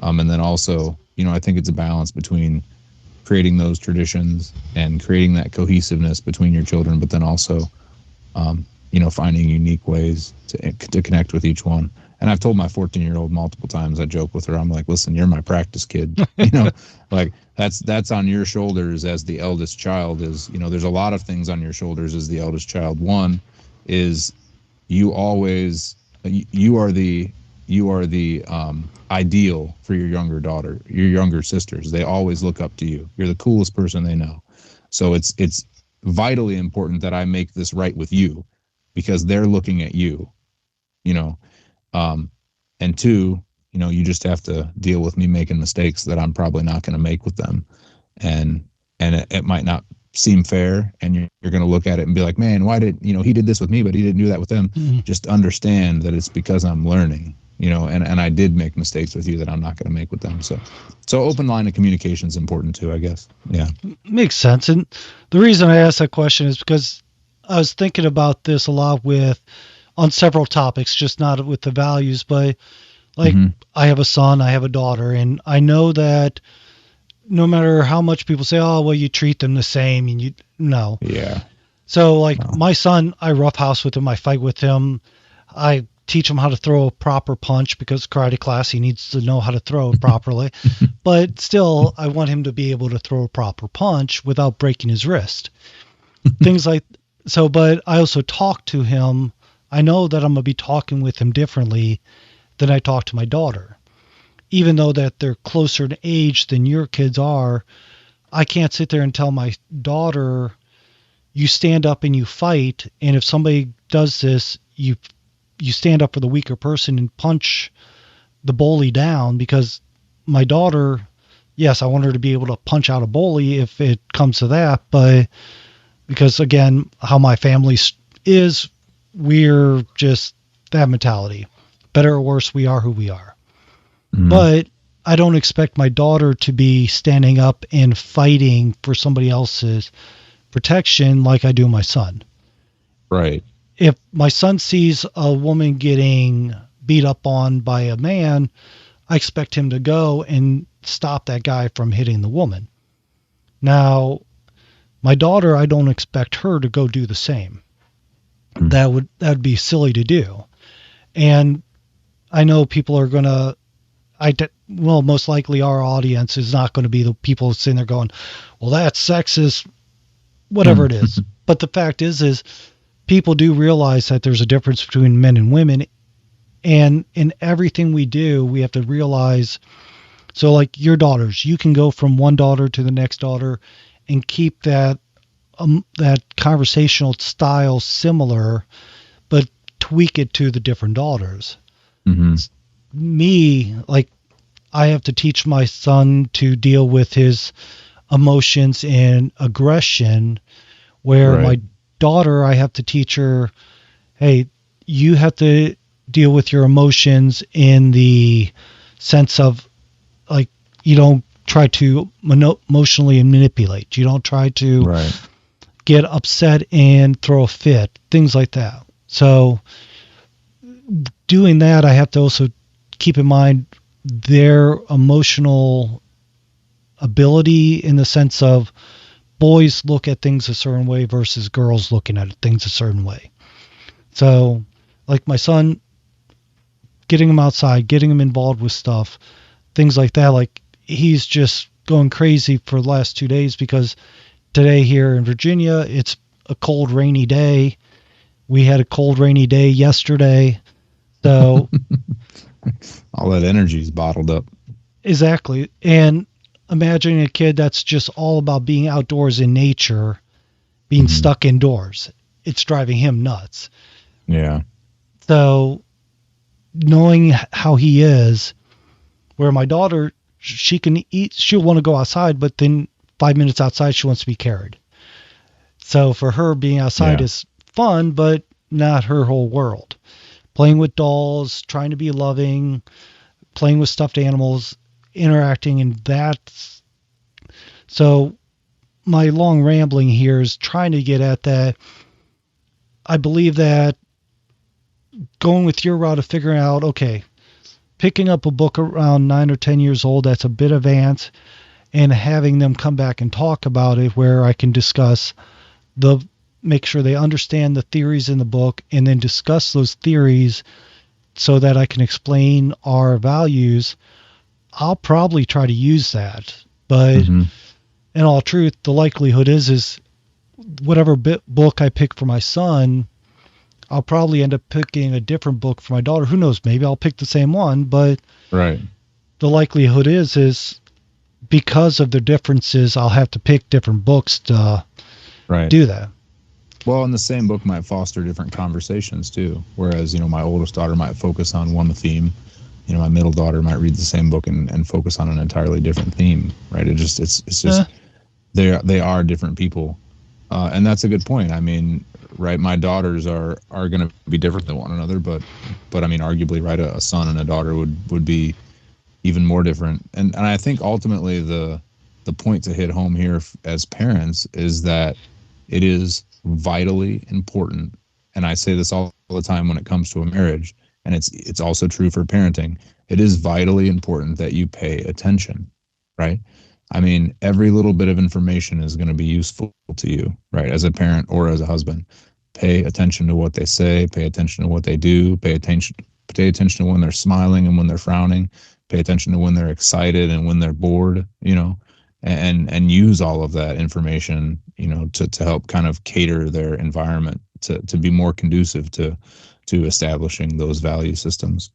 [SPEAKER 2] And then also, I think it's a balance between creating those traditions and creating that cohesiveness between your children, but then also, finding unique ways to connect with each one. And I've told my 14-year-old multiple times, I joke with her, I'm like, listen, you're my practice kid. Like that's on your shoulders as the eldest child is, there's a lot of things on your shoulders as the eldest child. One is you are the ideal for your younger daughter, your younger sisters. They always look up to you. You're the coolest person they know. So it's vitally important that I make this right with you because they're looking at you, and two, you just have to deal with me making mistakes that I'm probably not going to make with them. And it might not seem fair, and you're going to look at it and be like, man, why did he did this with me but he didn't do that with them.
[SPEAKER 3] Mm-hmm.
[SPEAKER 2] Just understand that it's because I'm learning, and I did make mistakes with you that I'm not going to make with them. So open line of communication is important too, I guess. Yeah,
[SPEAKER 3] Makes sense. And the reason I asked that question is because I was thinking about this a lot on several topics, just not with the values, but like
[SPEAKER 2] Mhm.
[SPEAKER 3] I have a son, I have a daughter, and I know that no matter how much people say, oh, well, you treat them the same, and no.
[SPEAKER 2] Yeah.
[SPEAKER 3] So like
[SPEAKER 2] No.
[SPEAKER 3] my son, I roughhouse with him, I fight with him, I teach him how to throw a proper punch because karate class, he needs to know how to throw it properly. But still, I want him to be able to throw a proper punch without breaking his wrist. Things like so, but I also talk to him. I know that I'm going to be talking with him differently than I talk to my daughter. Even though that they're closer in age than your kids are, I can't sit there and tell my daughter, you stand up and you fight, and if somebody does this, you stand up for the weaker person and punch the bully down, because my daughter, yes, I want her to be able to punch out a bully if it comes to that, but because again, how my family is, we're just that mentality. Better or worse, we are who we are. But I don't expect my daughter to be standing up and fighting for somebody else's protection like I do my son.
[SPEAKER 2] Right.
[SPEAKER 3] If my son sees a woman getting beat up on by a man, I expect him to go and stop that guy from hitting the woman. Now, my daughter, I don't expect her to go do the same. That would be silly to do. And I know people are going to, well, most likely our audience is not going to be the people sitting there going, well, that's sexist, whatever it is. But the fact is people do realize that there's a difference between men and women. And in everything we do, we have to realize, so like your daughters, you can go from one daughter to the next daughter and keep that conversational style similar, but tweak it to the different daughters. Me, like, I have to teach my son to deal with his emotions and aggression, where my daughter, I have to teach her, hey, you have to deal with your emotions in the sense of, like, you don't try to emotionally manipulate. You don't try to get upset and throw a fit, things like that. So doing that, I have to also keep in mind their emotional ability, in the sense of boys look at things a certain way versus girls looking at things a certain way. So like my son, getting him outside, getting him involved with stuff, things like that. Like, he's just going crazy for the last 2 days because today here in Virginia, it's a cold, rainy day. We had a cold, rainy day yesterday. So
[SPEAKER 2] all that energy is bottled up.
[SPEAKER 3] Exactly. And imagining a kid that's just all about being outdoors in nature, being stuck indoors, it's driving him nuts.
[SPEAKER 2] Yeah.
[SPEAKER 3] So knowing how he is, where my daughter, she can eat, she'll want to go outside, but then 5 minutes outside, she wants to be carried. So for her, being outside is fun, but not her whole world. Playing with dolls, trying to be loving, playing with stuffed animals, interacting, and that's, so my long rambling here is trying to get at that. I believe that going with your route of figuring out, okay, picking up a book around 9 or 10 years old that's a bit advanced, and having them come back and talk about it, where I can discuss make sure they understand the theories in the book, and then discuss those theories so that I can explain our values. I'll probably try to use that, but in all truth, the likelihood is whatever book I pick for my son, I'll probably end up picking a different book for my daughter. Who knows? Maybe I'll pick the same one, but the likelihood is because of the differences, I'll have to pick different books to do that.
[SPEAKER 2] Well, and the same book might foster different conversations too. Whereas, my oldest daughter might focus on one theme. My middle daughter might read the same book and focus on an entirely different theme, right? It's just they are different people, and that's a good point. I mean, right? My daughters are going to be different than one another, but I mean, arguably, right? A son and a daughter would be even more different, and I think ultimately the point to hit home here as parents is that it is vitally important, and I say this all the time when it comes to a marriage, and it's also true for parenting. It is vitally important that you pay attention, right? I mean, every little bit of information is going to be useful to you, right? As a parent or as a husband, pay attention to what they say, pay attention to what they do, pay attention to when they're smiling and when they're frowning, pay attention to when they're excited and when they're bored, and use all of that information, to help kind of cater their environment to be more conducive to establishing those value systems.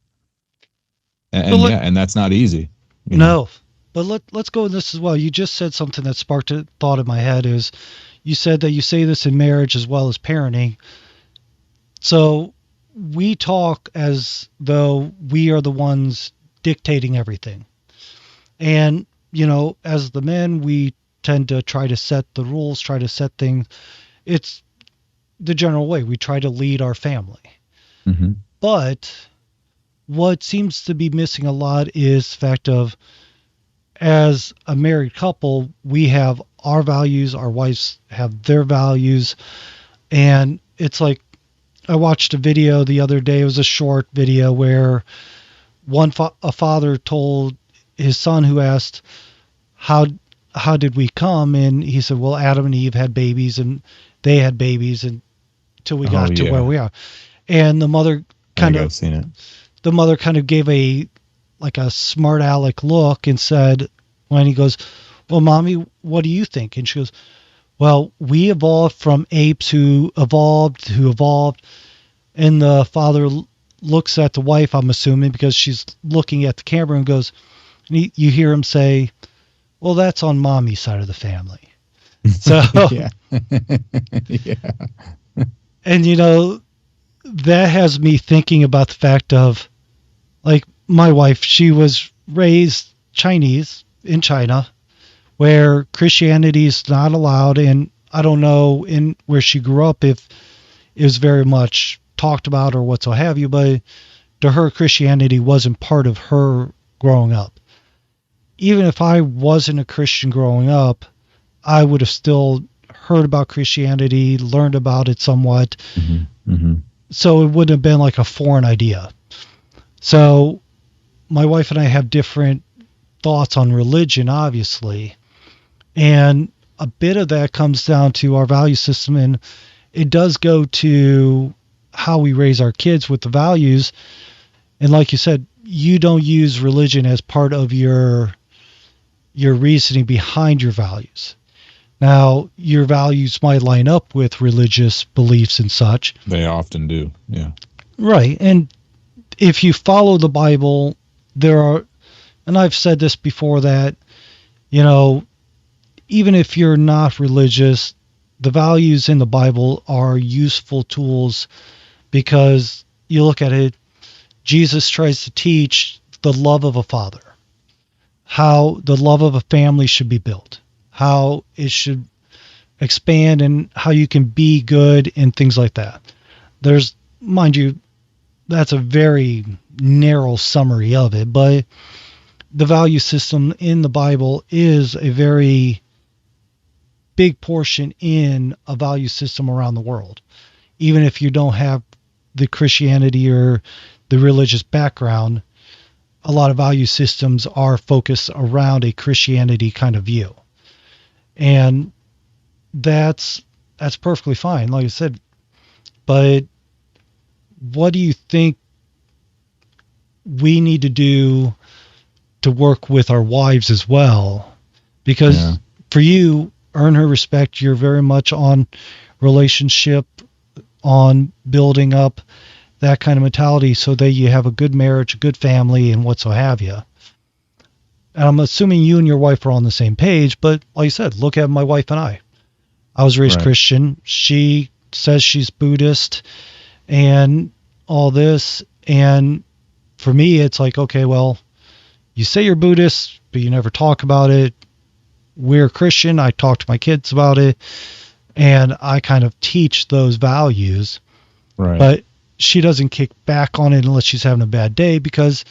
[SPEAKER 2] And
[SPEAKER 3] But
[SPEAKER 2] yeah, and that's not easy.
[SPEAKER 3] No, but let's go in this as well. You just said something that sparked a thought in my head. Is you said that you say this in marriage as well as parenting. So we talk as though we are the ones dictating everything, and as the men, we tend to try to set the rules, try to set things. It's the general way we try to lead our family.
[SPEAKER 2] Mm-hmm.
[SPEAKER 3] But what seems to be missing a lot is the fact of, as a married couple, we have our values, our wives have their values. And it's like, I watched a video the other day. It was a short video where a father told his son, who asked, how did we come? And he said, well, Adam and Eve had babies, and they had babies until we got to where we are. And the mother
[SPEAKER 2] I've seen it.
[SPEAKER 3] The mother kind of gave a smart aleck look and said, when he goes, well, Mommy, what do you think? And she goes, well, we evolved from apes who evolved. And the father looks at the wife, I'm assuming, because she's looking at the camera, and goes, and you hear him say, well, that's on Mommy's side of the family. So,
[SPEAKER 2] yeah. Yeah.
[SPEAKER 3] And, that has me thinking about the fact of, like, my wife, she was raised Chinese in China, where Christianity is not allowed. And I don't know in where she grew up if it was very much talked about or what so have you, but to her, Christianity wasn't part of her growing up. Even if I wasn't a Christian growing up, I would have still heard about Christianity, learned about it somewhat.
[SPEAKER 2] Mm-hmm. Mm-hmm.
[SPEAKER 3] So it wouldn't have been like a foreign idea. So my wife and I have different thoughts on religion, obviously. And a bit of that comes down to our value system. And it does go to how we raise our kids with the values. And like you said, you don't use religion as part of your reasoning behind your values. Now, your values might line up with religious beliefs and such.
[SPEAKER 2] They often do, yeah.
[SPEAKER 3] Right. And if you follow the Bible, there are, and I've said this before, that, even if you're not religious, the values in the Bible are useful tools, because you look at it, Jesus tries to teach the love of a father, how the love of a family should be built, how it should expand, and how you can be good and things like that. There's, mind you, that's a very narrow summary of it, but the value system in the Bible is a very big portion in a value system around the world. Even if you don't have the Christianity or the religious background, a lot of value systems are focused around a Christianity kind of view. And that's perfectly fine, like I said. But what do you think we need to do to work with our wives as well? Because for you, earn her respect, you're very much on relationship, on building up that kind of mentality so that you have a good marriage, a good family, and what so have you. And I'm assuming you and your wife are on the same page, but like I said, look at my wife and I. I was raised Christian. She says she's Buddhist and all this. And for me, it's like, okay, well, you say you're Buddhist, but you never talk about it. We're Christian. I talk to my kids about it, and I kind of teach those values.
[SPEAKER 2] Right.
[SPEAKER 3] But she doesn't kick back on it unless she's having a bad day, because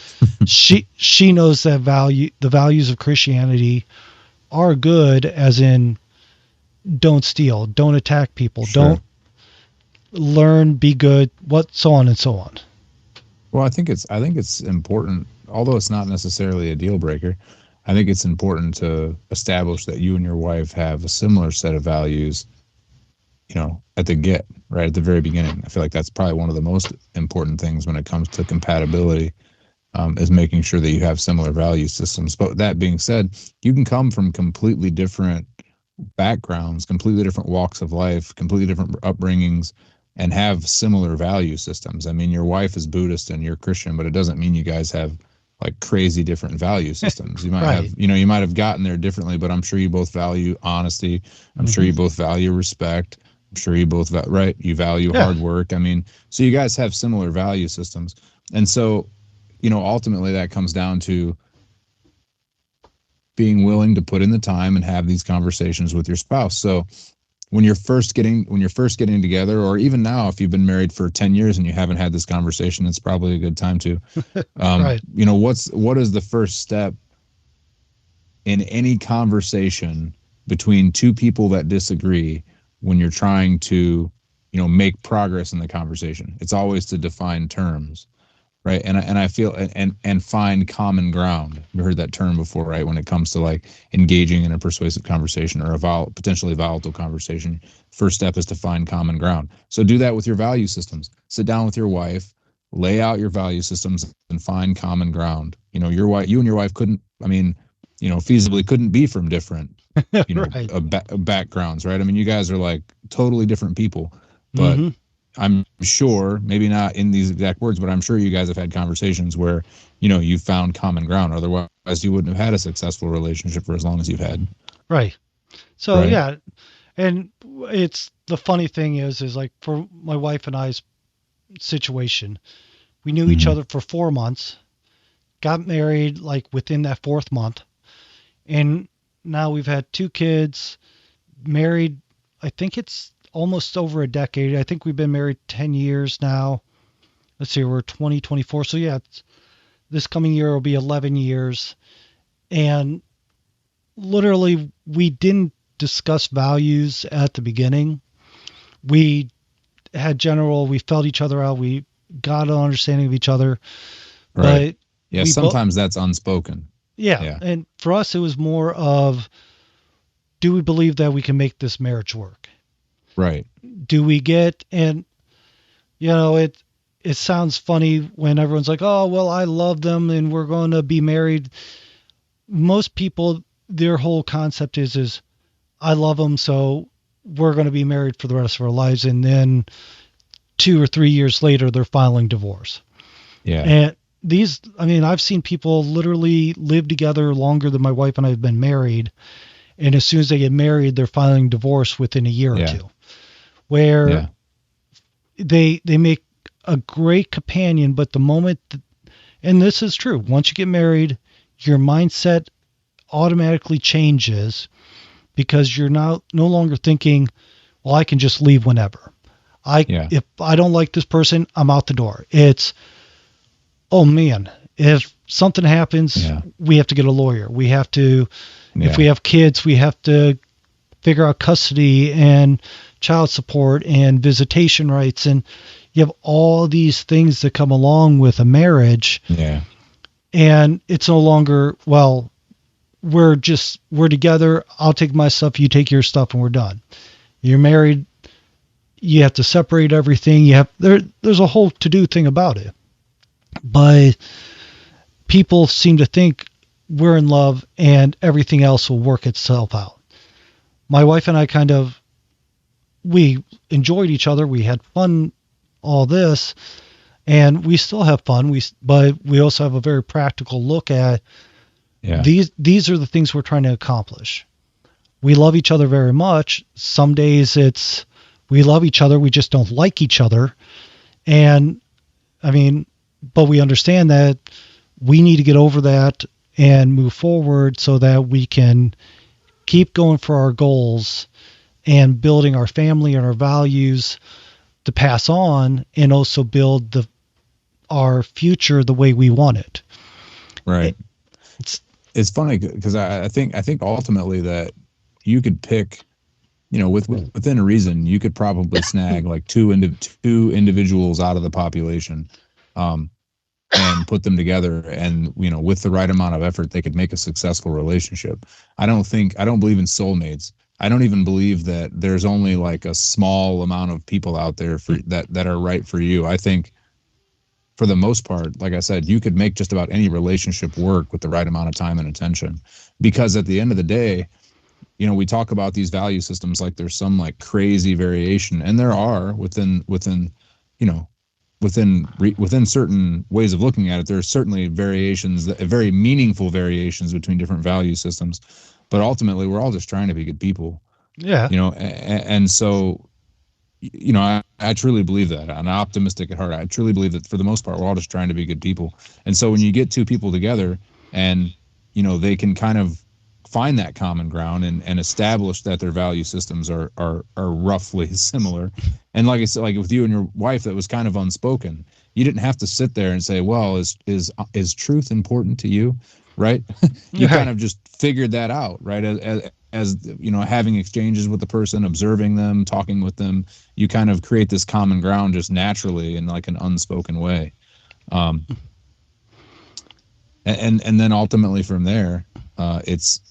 [SPEAKER 3] she knows that the values of Christianity are good, as in don't steal, don't attack people, don't learn, be good, so on and so on.
[SPEAKER 2] Well, I think it's important, although it's not necessarily a deal breaker. I think it's important to establish that you and your wife have a similar set of values, at the right at the very beginning. I feel like that's probably one of the most important things when it comes to compatibility, is making sure that you have similar value systems. But that being said, you can come from completely different backgrounds, completely different walks of life, completely different upbringings, and have similar value systems. I mean, your wife is Buddhist and you're Christian, but it doesn't mean you guys have like crazy different value systems. You might
[SPEAKER 3] Right.
[SPEAKER 2] have, you might have gotten there differently, but I'm sure you both value honesty. I'm sure
[SPEAKER 3] Hmm.
[SPEAKER 2] you both value respect. I'm sure you both, right? You value
[SPEAKER 3] Yeah.
[SPEAKER 2] hard work. I mean, so you guys have similar value systems. And so, ultimately that comes down to being willing to put in the time and have these conversations with your spouse. So when you're first getting together, or even now, if you've been married for 10 years and you haven't had this conversation, it's probably a good time to,
[SPEAKER 3] Right.
[SPEAKER 2] what is the first step in any conversation between two people that disagree when you're trying to, make progress in the conversation? It's always to define terms. Right. And I feel and find common ground. You heard that term before, right? When it comes to like engaging in a persuasive conversation or a potentially volatile conversation, first step is to find common ground. So do that with your value systems. Sit down with your wife, lay out your value systems, and find common ground. You and your wife couldn't, I mean, feasibly couldn't be from different,
[SPEAKER 3] Right.
[SPEAKER 2] backgrounds, right? I mean, you guys are like totally different people, but
[SPEAKER 3] Hmm.
[SPEAKER 2] I'm sure, maybe not in these exact words, but I'm sure you guys have had conversations where, you found common ground. Otherwise, you wouldn't have had a successful relationship for as long as you've had.
[SPEAKER 3] Right. So
[SPEAKER 2] Right.
[SPEAKER 3] yeah, and it's the funny thing is like for my wife and I's situation, we knew each
[SPEAKER 2] Hmm.
[SPEAKER 3] other for 4 months, got married like within that fourth month, and now we've had two kids, married. I think it's almost over a decade. I think we've been married 10 years now. Let's see, we're 2024. So yeah, this coming year will be 11 years. And literally, we didn't discuss values at the beginning. We we felt each other out. We got an understanding of each other.
[SPEAKER 2] Right.
[SPEAKER 3] But
[SPEAKER 2] Yeah.
[SPEAKER 3] we both,
[SPEAKER 2] Sometimes that's unspoken.
[SPEAKER 3] yeah.
[SPEAKER 2] Yeah.
[SPEAKER 3] And for us, it was more of, do we believe that we can make this marriage work?
[SPEAKER 2] Right.
[SPEAKER 3] Do we get, and it sounds funny when everyone's like, "Oh, well, I love them and we're going to be married." Most people, their whole concept is I love them, so we're going to be married for the rest of our lives, and then 2 or 3 years later, they're filing divorce.
[SPEAKER 2] Yeah.
[SPEAKER 3] And I mean, I've seen people literally live together longer than my wife and I have been married, and as soon as they get married, they're filing divorce within a year or
[SPEAKER 2] Yeah.
[SPEAKER 3] two, where
[SPEAKER 2] Yeah.
[SPEAKER 3] they make a great companion, but the moment and this is true, once you get married, your mindset automatically changes because you're now no longer thinking, well, I can just leave whenever.
[SPEAKER 2] Yeah.
[SPEAKER 3] If I don't like this person, I'm out the door. It's, oh man, if something happens,
[SPEAKER 2] Yeah.
[SPEAKER 3] we have to get a lawyer. We have to, if
[SPEAKER 2] Yeah.
[SPEAKER 3] we have kids, we have to figure out custody and child support and visitation rights, and you have all these things that come along with a marriage.
[SPEAKER 2] Yeah.
[SPEAKER 3] And it's no longer, well, we're together, I'll take my stuff, you take your stuff, and we're done. You're married, you have to separate everything. There's a whole to do thing about it, but people seem to think we're in love and everything else will work itself out. My wife and I we enjoyed each other, we had fun, all this, and we still have fun. But we also have a very practical look at
[SPEAKER 2] Yeah.
[SPEAKER 3] these are the things we're trying to accomplish. We love each other very much. Some days it's we love each other, we just don't like each other. And I mean, but we understand that we need to get over that and move forward so that we can keep going for our goals and building our family and our values to pass on, and also build our future the way we want it.
[SPEAKER 2] Right.
[SPEAKER 3] It's
[SPEAKER 2] It's funny because I think ultimately that you could pick, within a reason, you could probably snag like two individuals out of the population, um, and put them together, and with the right amount of effort they could make a successful relationship. I don't believe in soulmates. I don't even believe that there's only like a small amount of people out there for that are right for you. I think for the most part, like I said, you could make just about any relationship work with the right amount of time and attention, because at the end of the day, we talk about these value systems like there's some like crazy variation, and there are within certain ways of looking at it. There's certainly variations, very meaningful variations between different value systems, but ultimately we're all just trying to be good people.
[SPEAKER 3] Yeah.
[SPEAKER 2] And so I truly believe that. I'm optimistic at heart. I truly believe that for the most part, we're all just trying to be good people. And so when you get two people together and, they can kind of find that common ground and establish that their value systems are roughly similar. And like I said, like with you and your wife, that was kind of unspoken. You didn't have to sit there and say, well, is truth important to you? Right. You kind of just figured that out, right? As having exchanges with the person, observing them, talking with them, you kind of create this common ground just naturally in like an unspoken way. And then ultimately from there, it's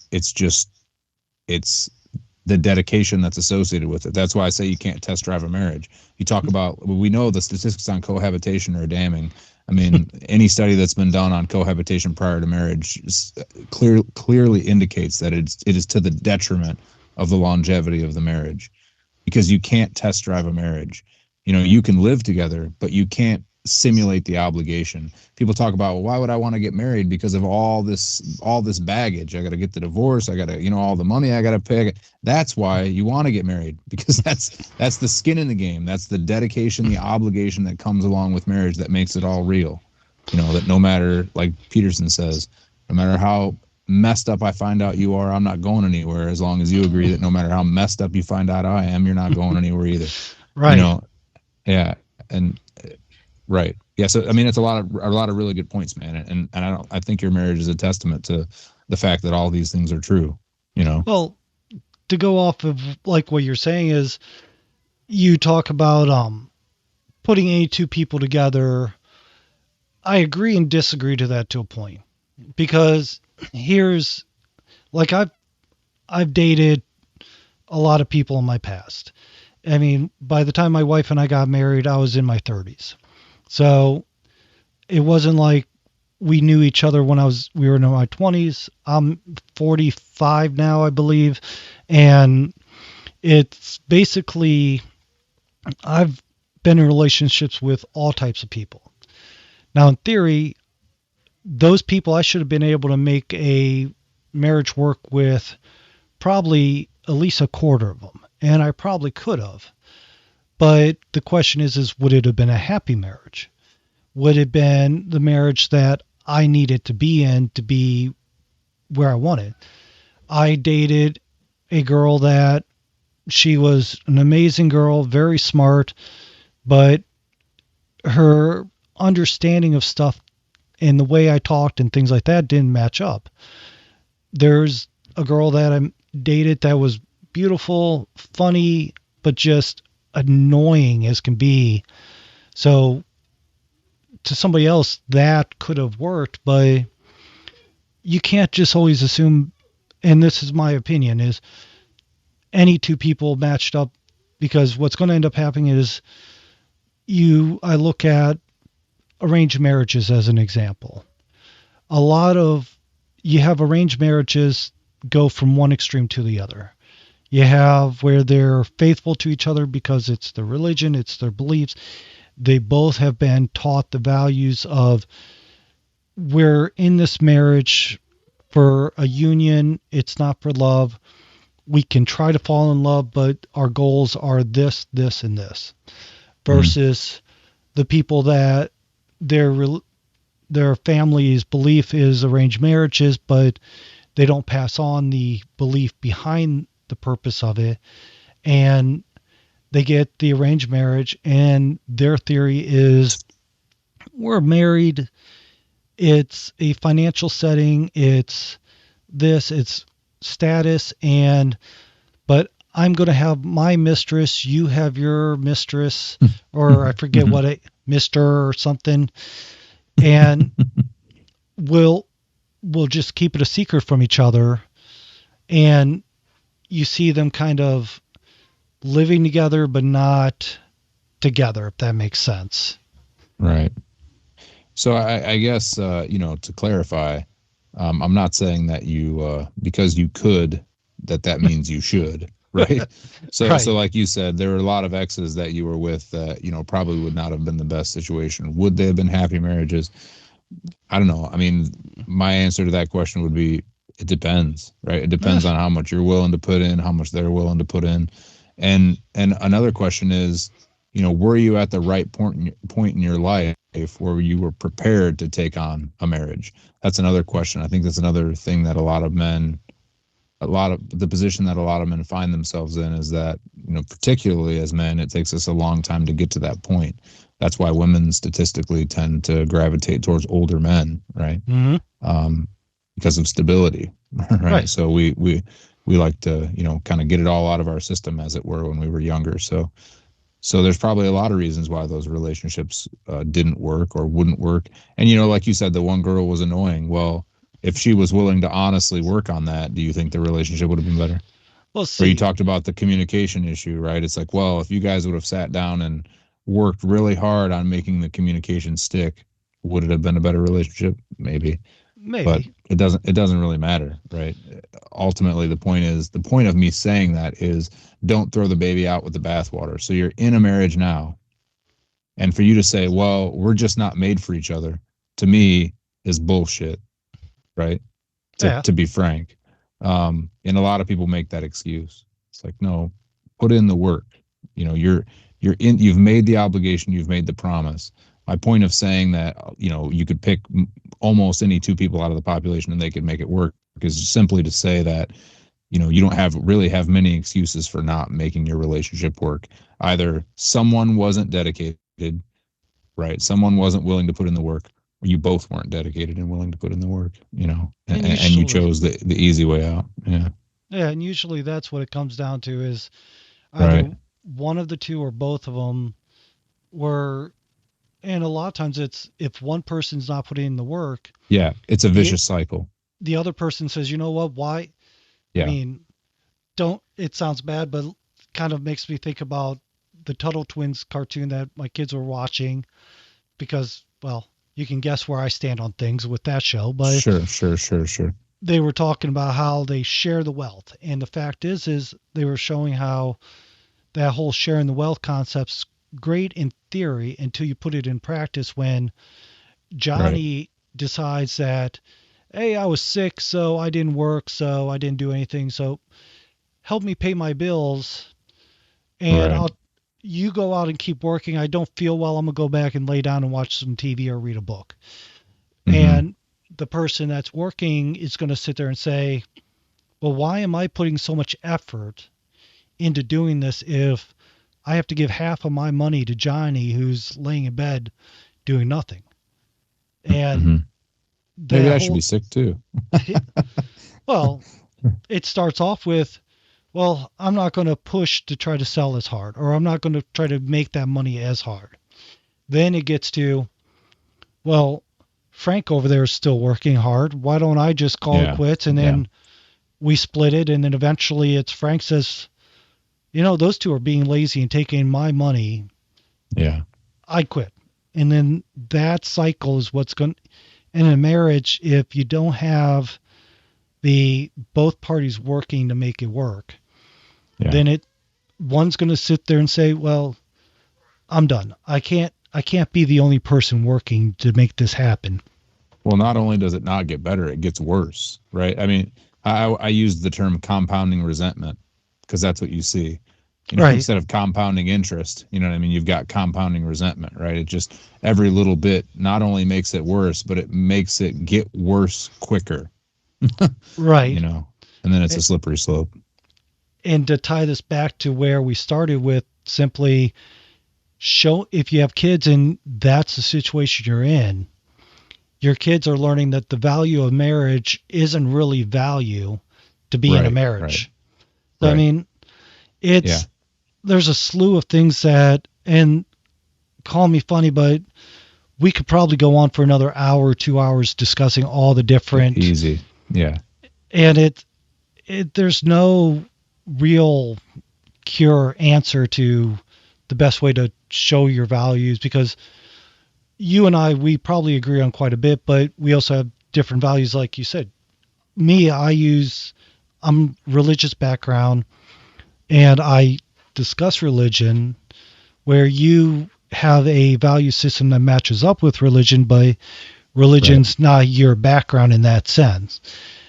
[SPEAKER 2] the dedication that's associated with it. That's why I say you can't test drive a marriage. You talk about, we know the statistics on cohabitation are damning. I mean, any study that's been done on cohabitation prior to marriage clearly indicates that it is to the detriment of the longevity of the marriage, because you can't test drive a marriage. You can live together, but you can't simulate the obligation. People talk about, well, why would I want to get married? Because of all this baggage. I got to get the divorce. I got to, all the money I got to pay. That's why you want to get married, because that's the skin in the game. That's the dedication, the obligation that comes along with marriage that makes it all real. That no matter, like Peterson says, no matter how messed up I find out you are, I'm not going anywhere, as long as you agree that no matter how messed up you find out I am, you're not going anywhere either.
[SPEAKER 3] Right.
[SPEAKER 2] Yeah. And right. Yeah. So I mean, it's a lot of really good points, man. And I think your marriage is a testament to the fact that all these things are true.
[SPEAKER 3] Well, to go off of like what you're saying is, you talk about putting any two people together. I agree and disagree to that to a point, because here's like I've dated a lot of people in my past. I mean, by the time my wife and I got married, I was in my 30s. So it wasn't like we knew each other when we were in my 20s. I'm 45 now, I believe. And it's basically, I've been in relationships with all types of people. Now, in theory, those people, I should have been able to make a marriage work with probably at least a quarter of them. And I probably could have. But the question is would it have been a happy marriage? Would it have been the marriage that I needed to be in to be where I wanted? I dated a girl that she was an amazing girl, very smart, but her understanding of stuff and the way I talked and things like that didn't match up. There's a girl that I dated that was beautiful, funny, but just annoying as can be. So to somebody else that could have worked, but you can't just always assume, and this is my opinion, is any two people matched up, because what's going to end up happening is I look at arranged marriages as an example. You have arranged marriages go from one extreme to the other. You have where they're faithful to each other because it's their religion, it's their beliefs. They both have been taught the values of, we're in this marriage for a union, it's not for love. We can try to fall in love, but our goals are this, this, and this. Versus the people that their family's belief is arranged marriages, but they don't pass on the belief behind the purpose of it, and they get the arranged marriage, and their theory is, we're married, it's a financial setting, it's status, but I'm going to have my mistress, you have your mistress, or I forget what Mr. or something, and will just keep it a secret from each other, and you see them kind of living together but not together, if that makes sense.
[SPEAKER 2] Right. So I guess to clarify, I'm not saying that you because you could that means you should, right? So
[SPEAKER 3] Right.
[SPEAKER 2] like you said, there were a lot of exes that you were with that probably would not have been the best situation. Would they have been happy marriages? I don't know. I mean, my answer to that question would be it depends, right? It
[SPEAKER 3] Eh,
[SPEAKER 2] depends on how much you're willing to put in, how much they're willing to put in. And another question is, were you at the right point in your life where you were prepared to take on a marriage? That's another question. I think that's another thing that a lot of the position that a lot of men find themselves in is that, particularly as men, it takes us a long time to get to that point. That's why women statistically tend to gravitate towards older men, right?
[SPEAKER 3] mm-hmm.
[SPEAKER 2] Because of stability, right?
[SPEAKER 3] Right.
[SPEAKER 2] So we like to, kind of get it all out of our system, as it were, when we were younger. So there's probably a lot of reasons why those relationships didn't work or wouldn't work. And like you said, the one girl was annoying. Well, if she was willing to honestly work on that, do you think the relationship would have been better?
[SPEAKER 3] Well,
[SPEAKER 2] Or you
[SPEAKER 3] see,
[SPEAKER 2] talked about the communication issue, right? It's like, well, if you guys would have sat down and worked really hard on making the communication stick, would it have been a better relationship? Maybe. But
[SPEAKER 3] maybe.
[SPEAKER 2] it doesn't really matter, right? Ultimately, the point of me saying that is don't throw the baby out with the bathwater. So you're in a marriage now, and for you to say, well, we're just not made for each other, to me is bullshit, right? to
[SPEAKER 3] Yeah.
[SPEAKER 2] to be frank. And a lot of people make that excuse. It's like, no, put in the work. You've made the obligation, you've made the promise. My point of saying that you could pick almost any two people out of the population and they could make it work is simply to say that you don't have many excuses for not making your relationship work. Either someone wasn't dedicated, right? Someone wasn't willing to put in the work, or you both weren't dedicated and willing to put in the work,
[SPEAKER 3] And
[SPEAKER 2] and you
[SPEAKER 3] usually,
[SPEAKER 2] chose the easy way out. Yeah.
[SPEAKER 3] yeah, and usually that's what it comes down to is
[SPEAKER 2] Right.
[SPEAKER 3] either one of the two or both of them were, and a lot of times it's if one person's not putting in the work,
[SPEAKER 2] Yeah. It's a
[SPEAKER 3] the
[SPEAKER 2] vicious cycle.
[SPEAKER 3] the other person says, you know what, why? I
[SPEAKER 2] Yeah.
[SPEAKER 3] mean, don't, it sounds bad, but kind of makes me think about the Tuttle Twins cartoon that my kids were watching because, well, you can guess where I stand on things with that show, but
[SPEAKER 2] Sure. Sure. Sure. Sure.
[SPEAKER 3] they were talking about how they share the wealth. And the fact is they were showing how that whole sharing the wealth concept's great in theory until you put it in practice when
[SPEAKER 2] Right.
[SPEAKER 3] Johnny decides that, hey, I was sick, so I didn't work, so I didn't do anything. So help me pay my bills, and
[SPEAKER 2] Right.
[SPEAKER 3] I'll you go out and keep working. I don't feel well. I'm gonna go back and lay down and watch some TV or read a book.
[SPEAKER 2] Mm-hmm.
[SPEAKER 3] And the person that's working is going to sit there and say, well, why am I putting so much effort into doing this if I have to give half of my money to Johnny who's laying in bed doing nothing? And
[SPEAKER 2] Mm-hmm. Maybe
[SPEAKER 3] that
[SPEAKER 2] I should be
[SPEAKER 3] whole,
[SPEAKER 2] sick too.
[SPEAKER 3] well, it starts off with, well, I'm not going to push to try to sell as hard, or I'm not going to try to make that money as hard. Then it gets to, well, Frank over there is still working hard. Why don't I just call it
[SPEAKER 2] Yeah.
[SPEAKER 3] quits and
[SPEAKER 2] Yeah.
[SPEAKER 3] then we split it? And then eventually it's Frank says, those two are being lazy and taking my money.
[SPEAKER 2] Yeah.
[SPEAKER 3] I quit. And then that cycle is what's going, in a marriage, if you don't have the both parties working to make it work,
[SPEAKER 2] Yeah.
[SPEAKER 3] then one's going to sit there and say, well, I'm done. I can't be the only person working to make this happen.
[SPEAKER 2] Well, not only does it not get better, it gets worse, right? I mean, I used the term compounding resentment because that's what you see.
[SPEAKER 3] Right.
[SPEAKER 2] Instead of compounding interest, you know what I mean? You've got compounding resentment, right? It just every little bit not only makes it worse, but it makes it get worse quicker,
[SPEAKER 3] Right.
[SPEAKER 2] and then it's a slippery slope.
[SPEAKER 3] And to tie this back to where we started with, simply show, if you have kids and that's the situation you're in, your kids are learning that the value of marriage isn't really value to be in a
[SPEAKER 2] Right, right,
[SPEAKER 3] marriage. So, I
[SPEAKER 2] right.
[SPEAKER 3] mean,
[SPEAKER 2] Yeah,
[SPEAKER 3] there's a slew of things that, and call me funny, but we could probably go on for another hour or 2 hours discussing all the different,
[SPEAKER 2] Easy. Yeah.
[SPEAKER 3] and there's no real cure answer to the best way to show your values, because you and we probably agree on quite a bit, but we also have different values. Like you said, me, I'm religious background, and I discuss religion, where you have a value system that matches up with religion, but religion's not your background in that sense.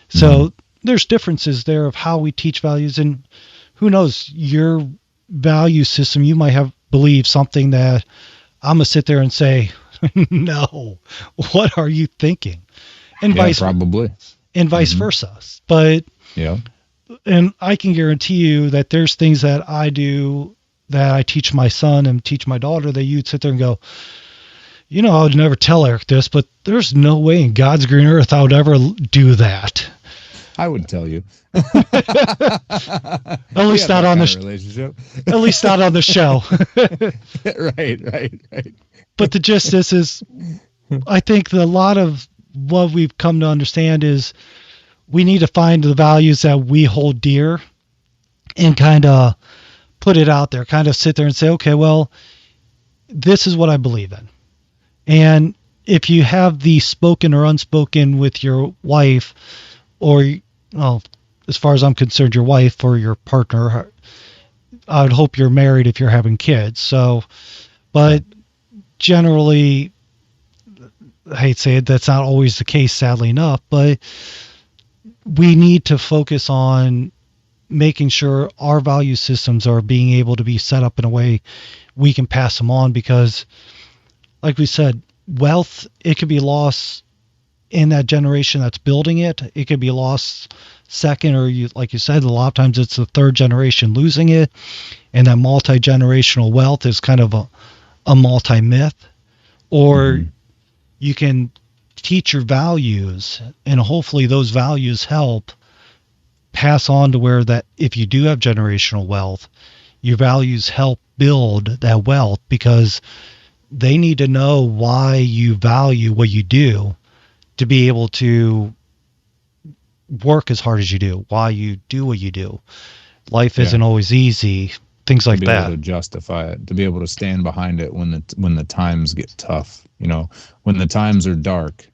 [SPEAKER 3] So there's differences there of how we teach values, and who knows, your value system, you might have believed something that I'm gonna sit there and say, no, what are you thinking? And vice versa. But
[SPEAKER 2] yeah,
[SPEAKER 3] and I can guarantee you that there's things that I do that I teach my son and teach my daughter that you'd sit there and go, I would never tell Eric this, but there's no way in God's green earth I would ever do that.
[SPEAKER 2] I would tell you.
[SPEAKER 3] At least not on the
[SPEAKER 2] relationship.
[SPEAKER 3] At least not on the show.
[SPEAKER 2] Right.
[SPEAKER 3] But the gist is I think that a lot of what we've come to understand is we need to find the values that we hold dear and kind of put it out there, kind of sit there and say, okay, well, this is what I believe in. And if you have the spoken or unspoken with your wife, or, well, as far as I'm concerned, your wife or your partner, I would hope you're married if you're having kids. So, but generally, I hate to say it, that's not always the case, sadly enough, but we need to focus on making sure our value systems are being able to be set up in a way we can pass them on, because like we said, wealth, it could be lost in that generation that's building it. It could be lost second, or like you said, a lot of times it's the third generation losing it. And that multi-generational wealth is kind of a multi-myth. Or you can teach your values, and hopefully those values help pass on to where that if you do have generational wealth, your values help build that wealth, because they need to know why you value what you do to be able to work as hard as you do, why you do what you do. Life isn't always easy, things like that.
[SPEAKER 2] To be able to justify it, to be able to stand behind it when the times get tough. When the times are dark,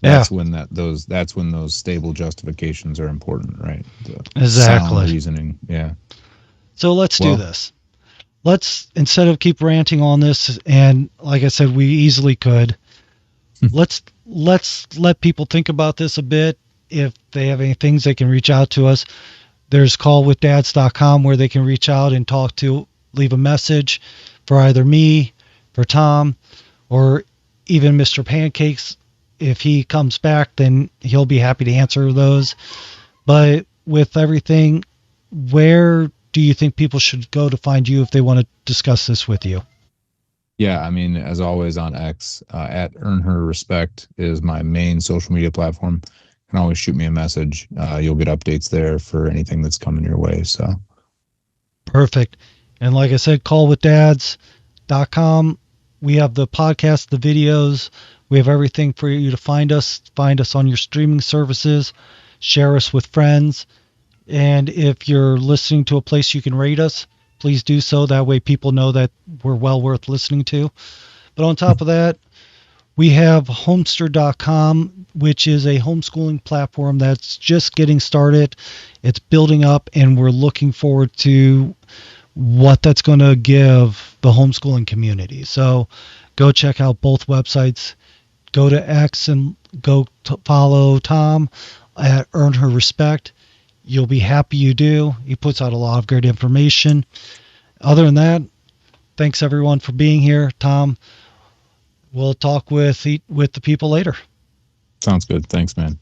[SPEAKER 2] that's when those stable justifications are important, right?
[SPEAKER 3] Exactly.
[SPEAKER 2] Sound reasoning. Yeah.
[SPEAKER 3] So let's do this. Let's, instead of keep ranting on this, and like I said, we easily could, let's let people think about this a bit. If they have any things, they can reach out to us. There's callwithdads.com where they can reach out and leave a message for either me, for Tom, or even Mr. Pancakes. If he comes back, then he'll be happy to answer those. But with everything, where do you think people should go to find you if they want to discuss this with you?
[SPEAKER 2] Yeah, I mean, as always on X, at Earn Her Respect is my main social media platform. You can always shoot me a message. You'll get updates there for anything that's coming your way. So
[SPEAKER 3] perfect. And like I said, callwithdads.com. We have the podcast, the videos. We have everything for you to find us. Find us on your streaming services. Share us with friends. And if you're listening to a place you can rate us, please do so. That way people know that we're well worth listening to. But on top of that, we have homester.com, which is a homeschooling platform that's just getting started. It's building up, and we're looking forward to what that's going to give the homeschooling community. So go check out both websites. Go to X and go to follow Tom at Earn Her Respect. You'll be happy you do. He puts out a lot of great information. Other than that, thanks everyone for being here. Tom, we'll talk with the people later.
[SPEAKER 2] Sounds good. Thanks, man.